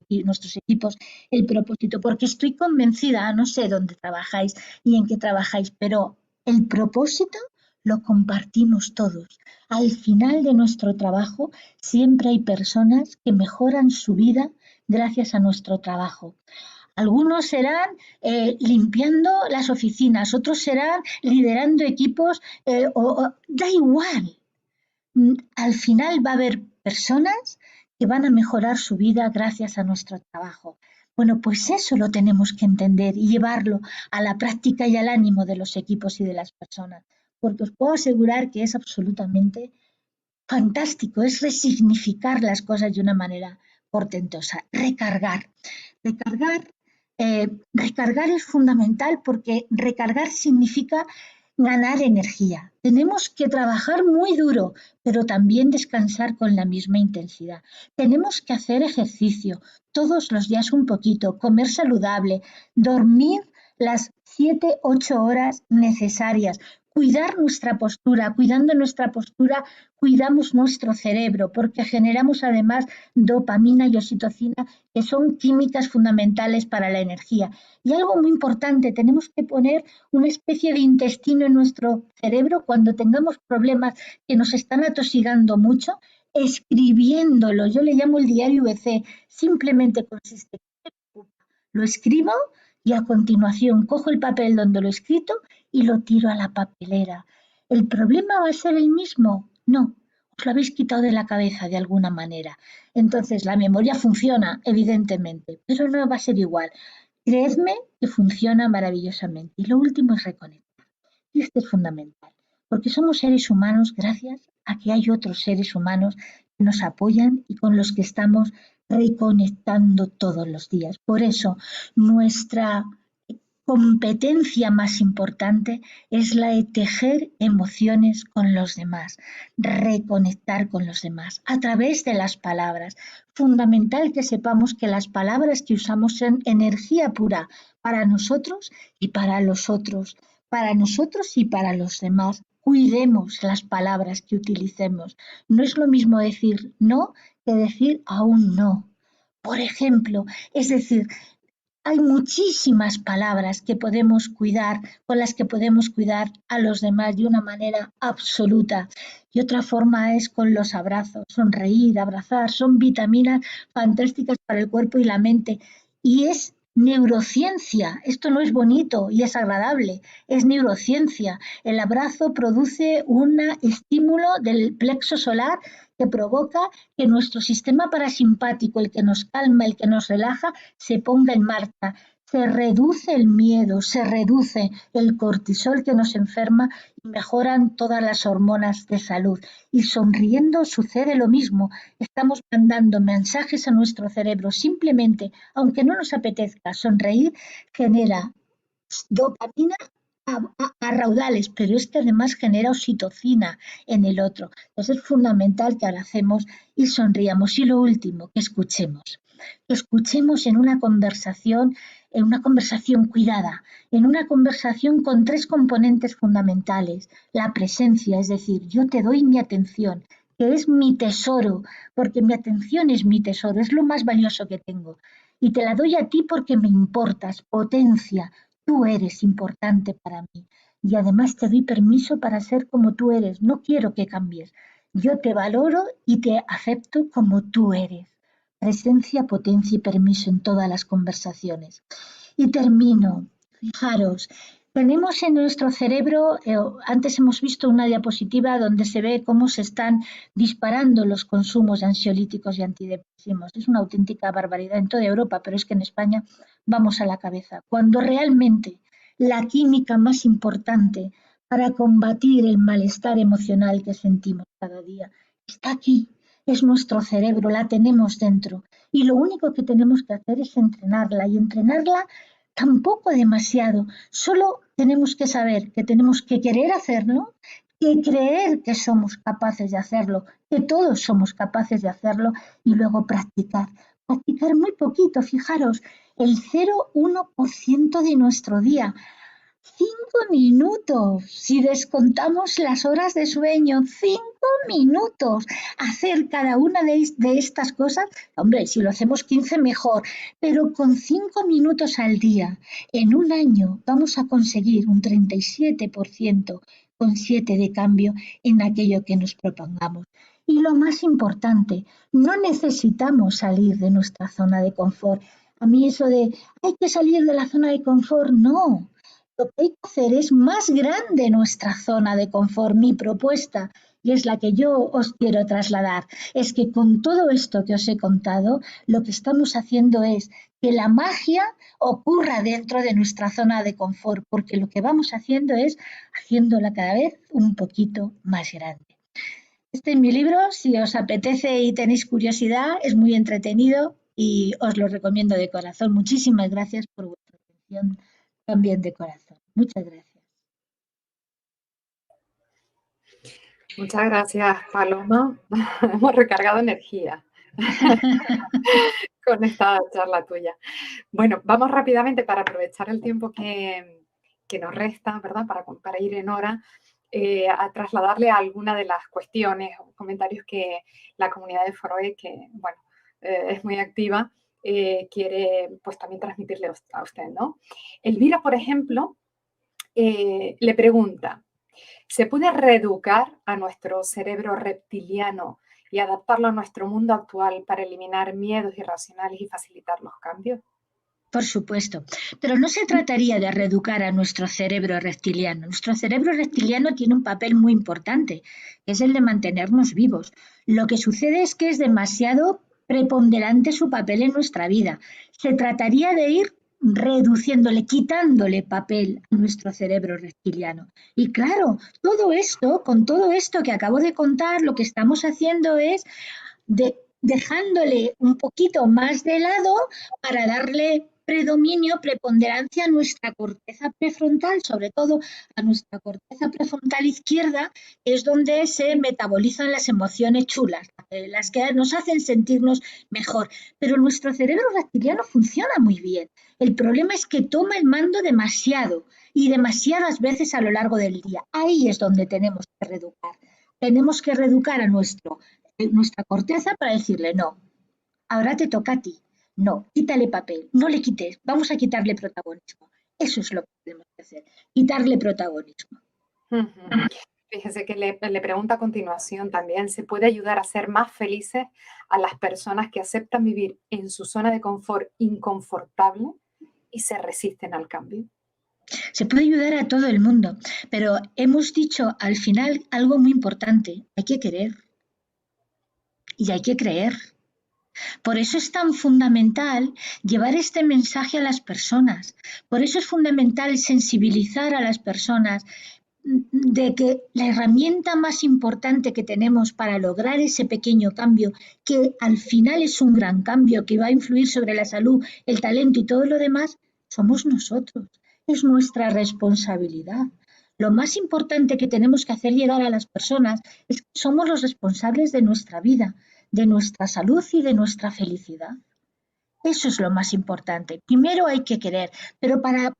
equipos el propósito, porque estoy convencida, no sé dónde trabajáis y en qué trabajáis, pero el propósito lo compartimos todos. Al final de nuestro trabajo siempre hay personas que mejoran su vida gracias a nuestro trabajo. Algunos serán limpiando las oficinas, otros serán liderando equipos, da igual. Al final va a haber personas que van a mejorar su vida gracias a nuestro trabajo. Bueno, pues eso lo tenemos que entender y llevarlo a la práctica y al ánimo de los equipos y de las personas, porque os puedo asegurar que es absolutamente fantástico, es resignificar las cosas de una manera portentosa, recargar. Recargar es fundamental porque recargar significa ganar energía. Tenemos que trabajar muy duro, pero también descansar con la misma intensidad. Tenemos que hacer ejercicio todos los días un poquito, comer saludable, dormir las 7, 8 horas necesarias, cuidar nuestra postura. Cuidando nuestra postura, cuidamos nuestro cerebro, porque generamos además dopamina y oxitocina, que son químicas fundamentales para la energía. Y algo muy importante, tenemos que poner una especie de intestino en nuestro cerebro cuando tengamos problemas que nos están atosigando mucho, escribiéndolo. Yo le llamo el diario VC. Simplemente consiste en lo escribo y a continuación cojo el papel donde lo he escrito y lo tiro a la papelera. ¿El problema va a ser el mismo? No, os lo habéis quitado de la cabeza de alguna manera. Entonces la memoria funciona, evidentemente, pero no va a ser igual. Creedme que funciona maravillosamente. Y lo último es reconectar. Y esto es fundamental, porque somos seres humanos gracias a que hay otros seres humanos que nos apoyan y con los que estamos reconectando todos los días. Por eso, nuestra competencia más importante es la de tejer emociones con los demás, reconectar con los demás a través de las palabras. Fundamental que sepamos que las palabras que usamos son energía pura para nosotros y para los otros, para nosotros y para los demás. Cuidemos las palabras que utilicemos. No es lo mismo decir no que decir aún no. Por ejemplo, es decir, hay muchísimas palabras que podemos cuidar, con las que podemos cuidar a los demás de una manera absoluta. Y otra forma es con los abrazos, sonreír, abrazar, son vitaminas fantásticas para el cuerpo y la mente. Y es neurociencia, esto no es bonito y es agradable, es neurociencia. El abrazo produce un estímulo del plexo solar que provoca que nuestro sistema parasimpático, el que nos calma, el que nos relaja, se ponga en marcha. Se reduce el miedo, se reduce el cortisol que nos enferma y mejoran todas las hormonas de salud. Y sonriendo sucede lo mismo. Estamos mandando mensajes a nuestro cerebro. Simplemente, aunque no nos apetezca, sonreír genera dopamina a raudales, pero es que además genera oxitocina en el otro. Entonces es fundamental que abracemos y sonriamos. Y lo último, que escuchemos. Que escuchemos en una conversación cuidada, en una conversación con 3 componentes fundamentales. La presencia, es decir, yo te doy mi atención, que es mi tesoro, porque mi atención es mi tesoro, es lo más valioso que tengo. Y te la doy a ti porque me importas, potencia. Tú eres importante para mí y además te doy permiso para ser como tú eres. No quiero que cambies. Yo te valoro y te acepto como tú eres. Presencia, potencia y permiso en todas las conversaciones. Y termino. Fijaros, tenemos en nuestro cerebro, antes hemos visto una diapositiva donde se ve cómo se están disparando los consumos de ansiolíticos y antidepresivos. Es una auténtica barbaridad en toda Europa, pero es que en España vamos a la cabeza. Cuando realmente la química más importante para combatir el malestar emocional que sentimos cada día está aquí, es nuestro cerebro, la tenemos dentro. Y lo único que tenemos que hacer es entrenarla y entrenarla tampoco demasiado, solo tenemos que saber que tenemos que querer hacerlo, que creer que somos capaces de hacerlo, que todos somos capaces de hacerlo y luego practicar. Practicar muy poquito, fijaros, el 0,1% de nuestro día. 5 minutos, si descontamos las horas de sueño, 5 minutos. Hacer cada una de estas cosas, hombre, si lo hacemos 15 mejor, pero con 5 minutos al día, en un año vamos a conseguir un 37% con 7 de cambio en aquello que nos propongamos. Y lo más importante, no necesitamos salir de nuestra zona de confort. A mí eso de hay que salir de la zona de confort, no. Lo que hay que hacer es más grande nuestra zona de confort. Mi propuesta, y es la que yo os quiero trasladar, es que con todo esto que os he contado, lo que estamos haciendo es que la magia ocurra dentro de nuestra zona de confort, porque lo que vamos haciendo es haciéndola cada vez un poquito más grande. Este es mi libro, si os apetece y tenéis curiosidad, es muy entretenido y os lo recomiendo de corazón. Muchísimas gracias por vuestra atención también de corazón. Muchas gracias. Muchas gracias, Paloma. Hemos recargado energía con esta charla tuya. Bueno, vamos rápidamente para aprovechar el tiempo que nos resta, ¿verdad? Para ir en hora, a trasladarle algunas de las cuestiones o comentarios que la comunidad de Foroe, que, bueno, es muy activa, quiere pues también transmitirle a usted, ¿no? Elvira, por ejemplo, le pregunta, ¿se puede reeducar a nuestro cerebro reptiliano y adaptarlo a nuestro mundo actual para eliminar miedos irracionales y facilitar los cambios? Por supuesto, pero no se trataría de reeducar a nuestro cerebro reptiliano. Nuestro cerebro reptiliano tiene un papel muy importante, que es el de mantenernos vivos. Lo que sucede es que es demasiado preponderante su papel en nuestra vida. Se trataría de ir reduciéndole, quitándole papel a nuestro cerebro reptiliano. Y claro, con todo esto que acabo de contar, lo que estamos haciendo es dejándole un poquito más de lado para darle predominio, preponderancia a nuestra corteza prefrontal, sobre todo a nuestra corteza prefrontal izquierda, que es donde se metabolizan las emociones chulas, las que nos hacen sentirnos mejor. Pero nuestro cerebro reptiliano funciona muy bien. El problema es que toma el mando demasiado y demasiadas veces a lo largo del día. Ahí es donde tenemos que reeducar. Tenemos que reeducar a nuestra corteza para decirle no, ahora te toca a ti. No, quítale papel, no le quites, vamos a quitarle protagonismo. Eso es lo que tenemos que hacer, quitarle protagonismo. Fíjese que le pregunta a continuación también, ¿se puede ayudar a ser más felices a las personas que aceptan vivir en su zona de confort inconfortable y se resisten al cambio? Se puede ayudar a todo el mundo, pero hemos dicho al final algo muy importante, hay que querer y hay que creer. Por eso es tan fundamental llevar este mensaje a las personas. Por eso es fundamental sensibilizar a las personas de que la herramienta más importante que tenemos para lograr ese pequeño cambio, que al final es un gran cambio que va a influir sobre la salud, el talento y todo lo demás, somos nosotros. Es nuestra responsabilidad. Lo más importante que tenemos que hacer llegar a las personas es que somos los responsables de nuestra vida, de nuestra salud y de nuestra felicidad. Eso es lo más importante. Primero hay que querer, pero para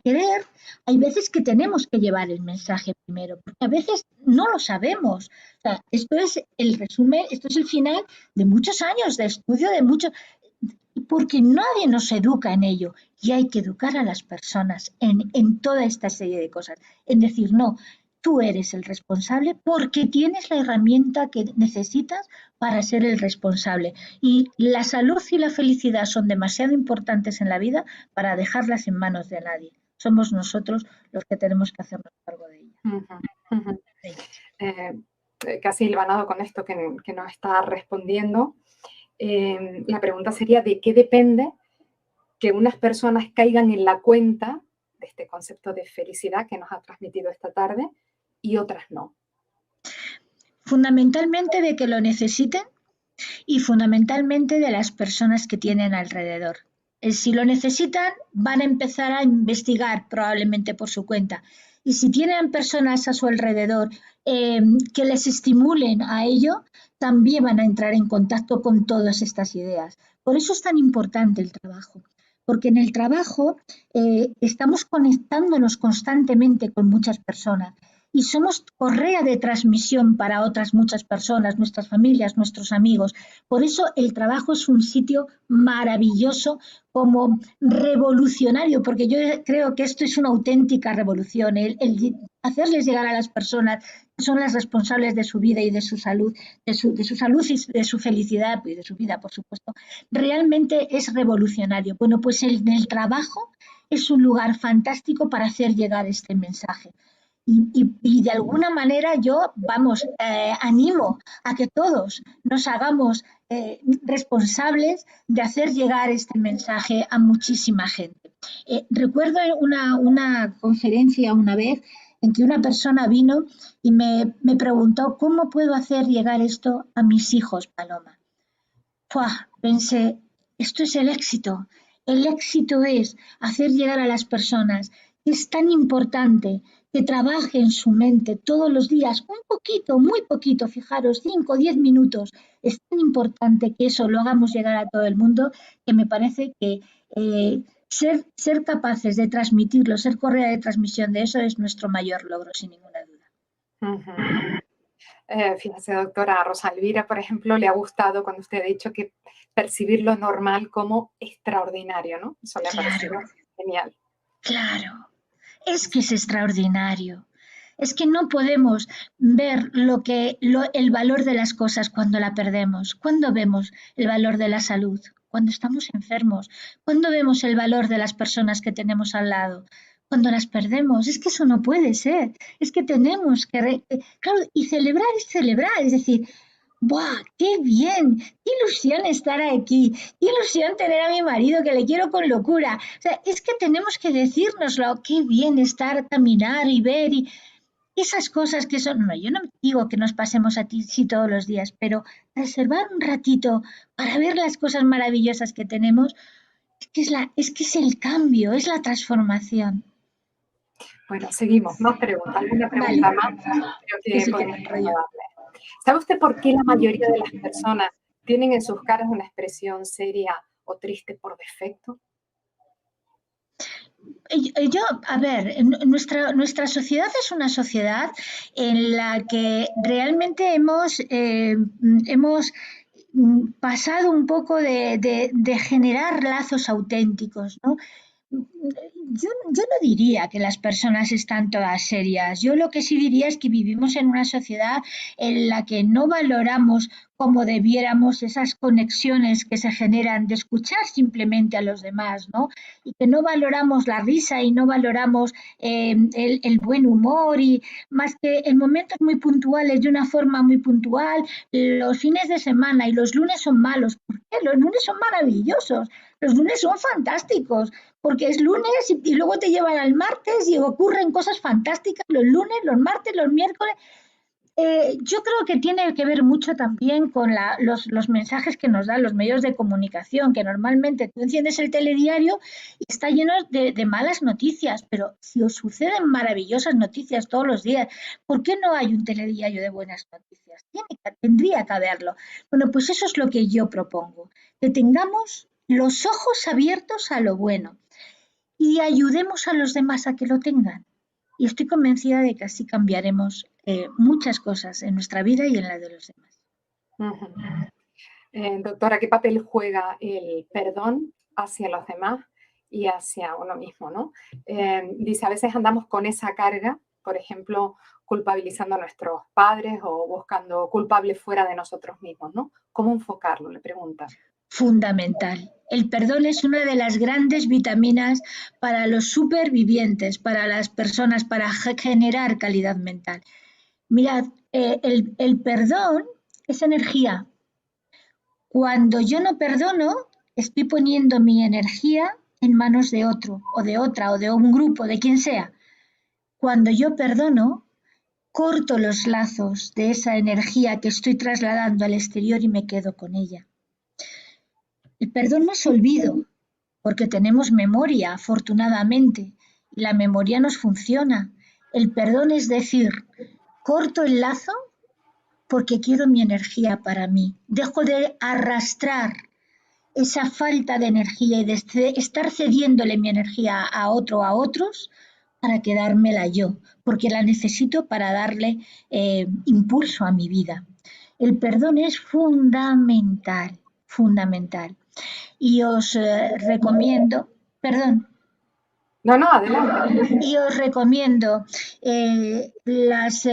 querer hay veces que tenemos que llevar el mensaje primero, porque a veces no lo sabemos. O sea, esto es el resumen, esto es el final de muchos años de estudio, porque nadie nos educa en ello y hay que educar a las personas en toda esta serie de cosas, en decir, no, tú eres el responsable porque tienes la herramienta que necesitas para ser el responsable. Y la salud y la felicidad son demasiado importantes en la vida para dejarlas en manos de nadie. Somos nosotros los que tenemos que hacernos cargo de ellas. Casi hilvanado con esto que nos está respondiendo, la pregunta sería, ¿de qué depende que unas personas caigan en la cuenta de este concepto de felicidad que nos ha transmitido esta tarde y otras no? Fundamentalmente de que lo necesiten y fundamentalmente de las personas que tienen alrededor. Si lo necesitan, van a empezar a investigar probablemente por su cuenta. Y si tienen personas a su alrededor que les estimulen a ello, también van a entrar en contacto con todas estas ideas. Por eso es tan importante el trabajo, porque en el trabajo estamos conectándonos constantemente con muchas personas y somos correa de transmisión para otras muchas personas, nuestras familias, nuestros amigos. Por eso el trabajo es un sitio maravilloso, como revolucionario, porque yo creo que esto es una auténtica revolución. hacerles llegar a las personas que son las responsables de su vida y de su salud, de su salud y de su felicidad y de su vida, por supuesto, realmente es revolucionario. Bueno, pues el trabajo es un lugar fantástico para hacer llegar este mensaje. Y de alguna manera yo, animo a que todos nos hagamos responsables de hacer llegar este mensaje a muchísima gente. Recuerdo una conferencia una vez en que una persona vino y me preguntó ¿cómo puedo hacer llegar esto a mis hijos, Paloma? Pensé, esto es el éxito. El éxito es hacer llegar a las personas. Es tan importante que trabajen su mente todos los días, un poquito, muy poquito, fijaros, 5 o 10 minutos. Es tan importante que eso lo hagamos llegar a todo el mundo que me parece que ser capaces de transmitirlo, ser correa de transmisión de eso es nuestro mayor logro, sin ninguna duda. Fíjese, doctora, a Rosa Elvira, por ejemplo, le ha gustado cuando usted ha dicho que percibir lo normal como extraordinario, ¿no? Eso le ha parecido genial. Claro, es que es extraordinario. Es que no podemos ver el valor de las cosas cuando la perdemos. ¿Cuándo vemos el valor de la salud? Cuando estamos enfermos. ¿Cuándo vemos el valor de las personas que tenemos al lado? Cuando las perdemos. Es que eso no puede ser. Es que tenemos que... Claro, y celebrar es celebrar. Es decir, ¡buah! ¡Qué bien! ¡Qué ilusión estar aquí! ¡Qué ilusión tener a mi marido que le quiero con locura! O sea, es que tenemos que decírnoslo. ¡Qué bien estar, caminar y ver! Y esas cosas que son... No, yo no digo que nos pasemos así todos los días, pero reservar un ratito para ver las cosas maravillosas que tenemos es que es el cambio, es la transformación. Bueno, seguimos. Más preguntas. ¿Alguna pregunta más? Creo que podemos darle. ¿Sabe usted por qué la mayoría de las personas tienen en sus caras una expresión seria o triste por defecto? A ver, nuestra sociedad es una sociedad en la que realmente hemos pasado un poco de generar lazos auténticos, ¿no? Yo no diría que las personas están todas serias. Yo lo que sí diría es que vivimos en una sociedad en la que no valoramos como debiéramos esas conexiones que se generan de escuchar simplemente a los demás, ¿no? Y que no valoramos la risa y no valoramos el buen humor y más que en momentos muy puntuales, de una forma muy puntual, los fines de semana y los lunes son malos. ¿Por qué? Los lunes son maravillosos, los lunes son fantásticos porque es lunes y luego te llevan al martes y ocurren cosas fantásticas los lunes, los martes, los miércoles. Yo creo que tiene que ver mucho también con los mensajes que nos dan los medios de comunicación, que normalmente tú enciendes el telediario y está lleno de malas noticias, pero si os suceden maravillosas noticias todos los días, ¿por qué no hay un telediario de buenas noticias? Tendría que haberlo. Bueno, pues eso es lo que yo propongo, que tengamos los ojos abiertos a lo bueno y ayudemos a los demás a que lo tengan. Y estoy convencida de que así cambiaremos muchas cosas en nuestra vida y en la de los demás. Doctora, ¿qué papel juega el perdón hacia los demás y hacia uno mismo, ¿no? Dice, a veces andamos con esa carga, por ejemplo, culpabilizando a nuestros padres o buscando culpables fuera de nosotros mismos, ¿no? ¿Cómo enfocarlo? Le pregunta. Fundamental. El perdón es una de las grandes vitaminas para los supervivientes, para las personas, para generar calidad mental. Mirad, el perdón es energía. Cuando yo no perdono, estoy poniendo mi energía en manos de otro, o de otra, o de un grupo, de quien sea. Cuando yo perdono, corto los lazos de esa energía que estoy trasladando al exterior y me quedo con ella. El perdón no es olvido, porque tenemos memoria, afortunadamente, y la memoria nos funciona. El perdón es decir, corto el lazo porque quiero mi energía para mí. Dejo de arrastrar esa falta de energía y de estar cediéndole mi energía a otro, a otros, para quedármela yo, porque la necesito para darle impulso a mi vida. El perdón es fundamental, fundamental. Y os recomiendo, perdón. No, no, adelante. Y os recomiendo unas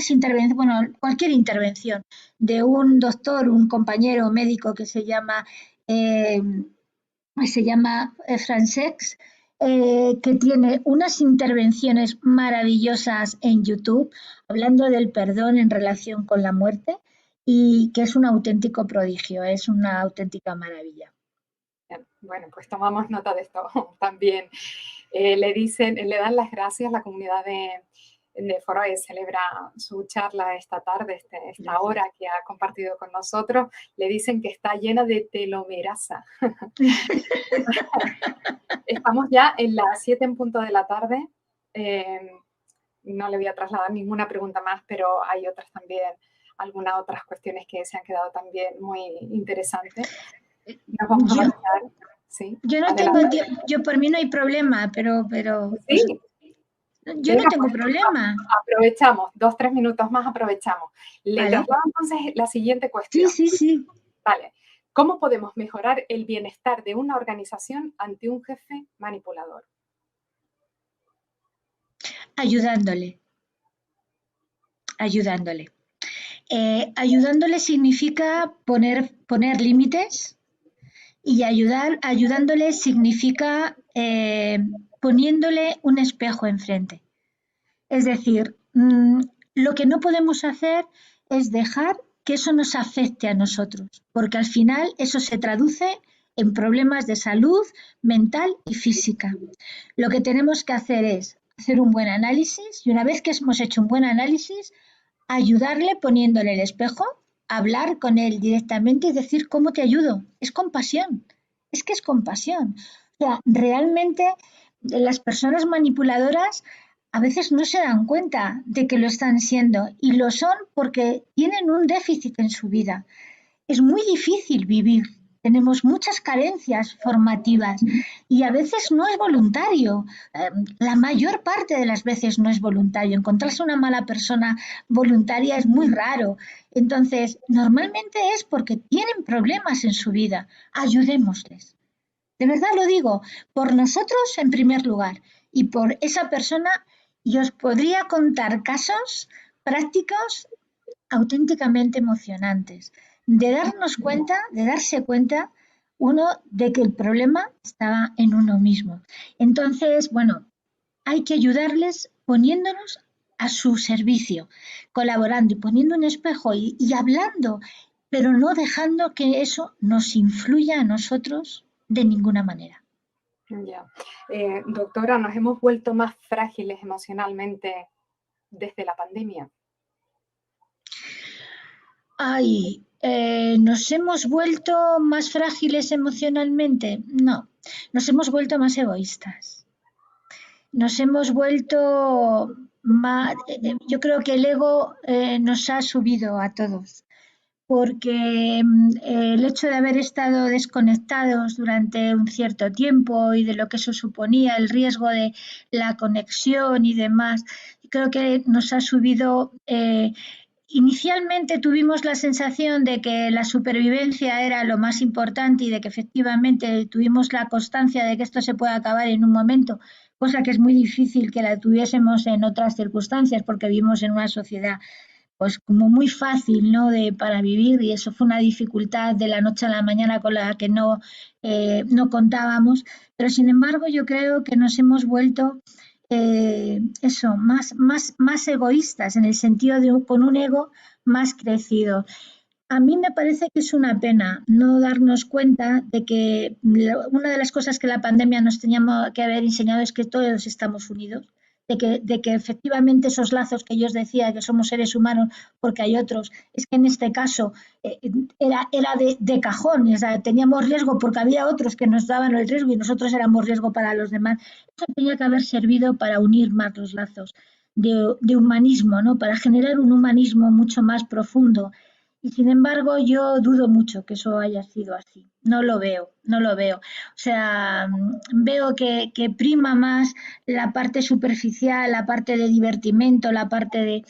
intervenciones, bueno, cualquier intervención de un doctor, un compañero médico que eh, se llama Francex, que tiene unas intervenciones maravillosas en YouTube hablando del perdón en relación con la muerte y que es un auténtico prodigio, es una auténtica maravilla. Bien, bueno, pues tomamos nota de esto también. Le dan las gracias a la comunidad de Foroe, celebra su charla esta tarde, esta hora que ha compartido con nosotros. Le dicen que está llena de telomerasa. Estamos ya en las 7 en punto de la tarde. No le voy a trasladar ninguna pregunta más, pero hay otras también, algunas otras cuestiones que se han quedado también muy interesantes. Nos vamos a marchar. Sí, yo no tengo, yo por mí no hay problema, pero sí. Yo no tengo problema. Aprovechamos, 2-3 minutos más aprovechamos. Le Vale. traslado entonces la siguiente cuestión. Sí. Vale. ¿Cómo podemos mejorar el bienestar de una organización ante un jefe manipulador? Ayudándole. Ayudándole significa poner límites y ayudándole significa poniéndole un espejo enfrente. Es decir, lo que no podemos hacer es dejar que eso nos afecte a nosotros, porque al final eso se traduce en problemas de salud mental y física. Lo que tenemos que hacer es hacer un buen análisis y una vez que hemos hecho un buen análisis, ayudarle poniéndole el espejo, hablar con él directamente y decir cómo te ayudo. Es compasión, es que es compasión. O sea, realmente las personas manipuladoras a veces no se dan cuenta de que lo están siendo y lo son porque tienen un déficit en su vida. Es muy difícil vivir, tenemos muchas carencias formativas y a veces no es voluntario. La mayor parte de las veces no es voluntario. Encontrarse una mala persona voluntaria es muy raro. Entonces, normalmente es porque tienen problemas en su vida. Ayudémosles. De verdad lo digo, por nosotros en primer lugar y por esa persona. Y os podría contar casos prácticos auténticamente emocionantes, de darse cuenta uno de que el problema estaba en uno mismo. Entonces, bueno, hay que ayudarles poniéndonos a su servicio, colaborando y poniendo un espejo y hablando, pero no dejando que eso nos influya a nosotros de ninguna manera. Ya. Doctora, ¿nos hemos vuelto más frágiles emocionalmente desde la pandemia? ¿Nos hemos vuelto más frágiles emocionalmente? No, nos hemos vuelto más egoístas. Nos hemos vuelto más, yo creo que el ego nos ha subido a todos, porque el hecho de haber estado desconectados durante un cierto tiempo y de lo que eso suponía, el riesgo de la conexión y demás, creo que nos ha subido. Inicialmente tuvimos la sensación de que la supervivencia era lo más importante y de que efectivamente tuvimos la constancia de que esto se puede acabar en un momento, cosa que es muy difícil que la tuviésemos en otras circunstancias porque vivimos en una sociedad pues como muy fácil, ¿no? Para vivir y eso fue una dificultad de la noche a la mañana con la que no contábamos, pero sin embargo yo creo que nos hemos vuelto más egoístas en el sentido de con un ego más crecido. A mí me parece que es una pena no darnos cuenta de que una de las cosas que la pandemia nos tenía que haber enseñado es que todos estamos unidos, de que efectivamente esos lazos que yo os decía, que somos seres humanos porque hay otros, es que en este caso era de cajón, o sea, teníamos riesgo porque había otros que nos daban el riesgo y nosotros éramos riesgo para los demás. Eso tenía que haber servido para unir más los lazos de humanismo, ¿no? Para generar un humanismo mucho más profundo. Y sin embargo, yo dudo mucho que eso haya sido así. No lo veo. O sea, veo que prima más la parte superficial, la parte de divertimento, la parte de...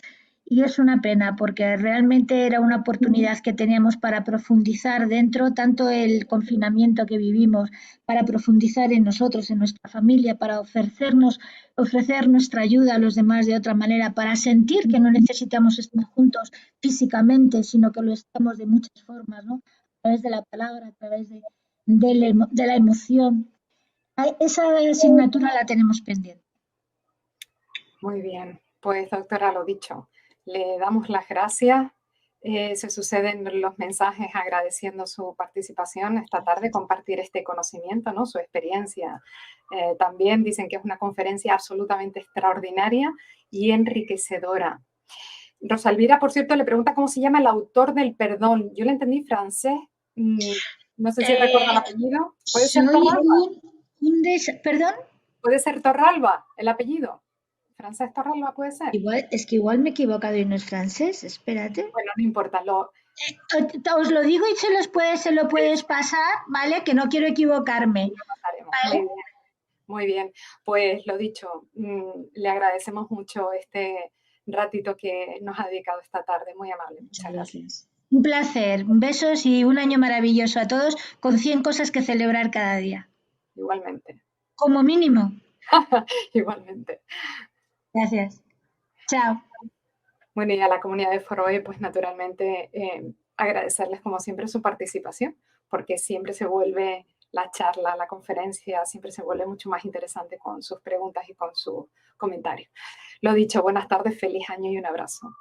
Y es una pena porque realmente era una oportunidad que teníamos para profundizar dentro, tanto el confinamiento que vivimos, para profundizar en nosotros, en nuestra familia, para ofrecer nuestra ayuda a los demás de otra manera, para sentir que no necesitamos estar juntos físicamente, sino que lo estamos de muchas formas, ¿no? A través de la palabra, a través de la emoción. Esa asignatura la tenemos pendiente. Muy bien, pues doctora, lo dicho, le damos las gracias. Se suceden los mensajes agradeciendo su participación esta tarde, compartir este conocimiento, ¿no? Su experiencia. También dicen que es una conferencia absolutamente extraordinaria y enriquecedora. Rosalvira, por cierto, le pregunta cómo se llama el autor del perdón. Yo le entendí francés. No sé si recuerda el apellido. ¿Puede ser Torralba? ¿Perdón? ¿Puede ser Torralba el apellido? ¿Francés Torralba puede ser? Igual me he equivocado y no es francés, espérate. Bueno, no importa. Os lo digo y se lo puedes pasar, ¿vale? Que no quiero equivocarme. Lo pasaremos. ¿Vale? Muy bien. Muy bien. Pues lo dicho, le agradecemos mucho este ratito que nos ha dedicado esta tarde. Muy amable. Muchas gracias. Un placer. Besos y un año maravilloso a todos con 100 cosas que celebrar cada día. Igualmente. Como mínimo. Igualmente. Gracias. Chao. Bueno, y a la comunidad de Foroe, pues naturalmente agradecerles como siempre su participación, porque siempre se vuelve la charla, la conferencia, siempre se vuelve mucho más interesante con sus preguntas y con sus comentarios. Lo dicho, buenas tardes, feliz año y un abrazo.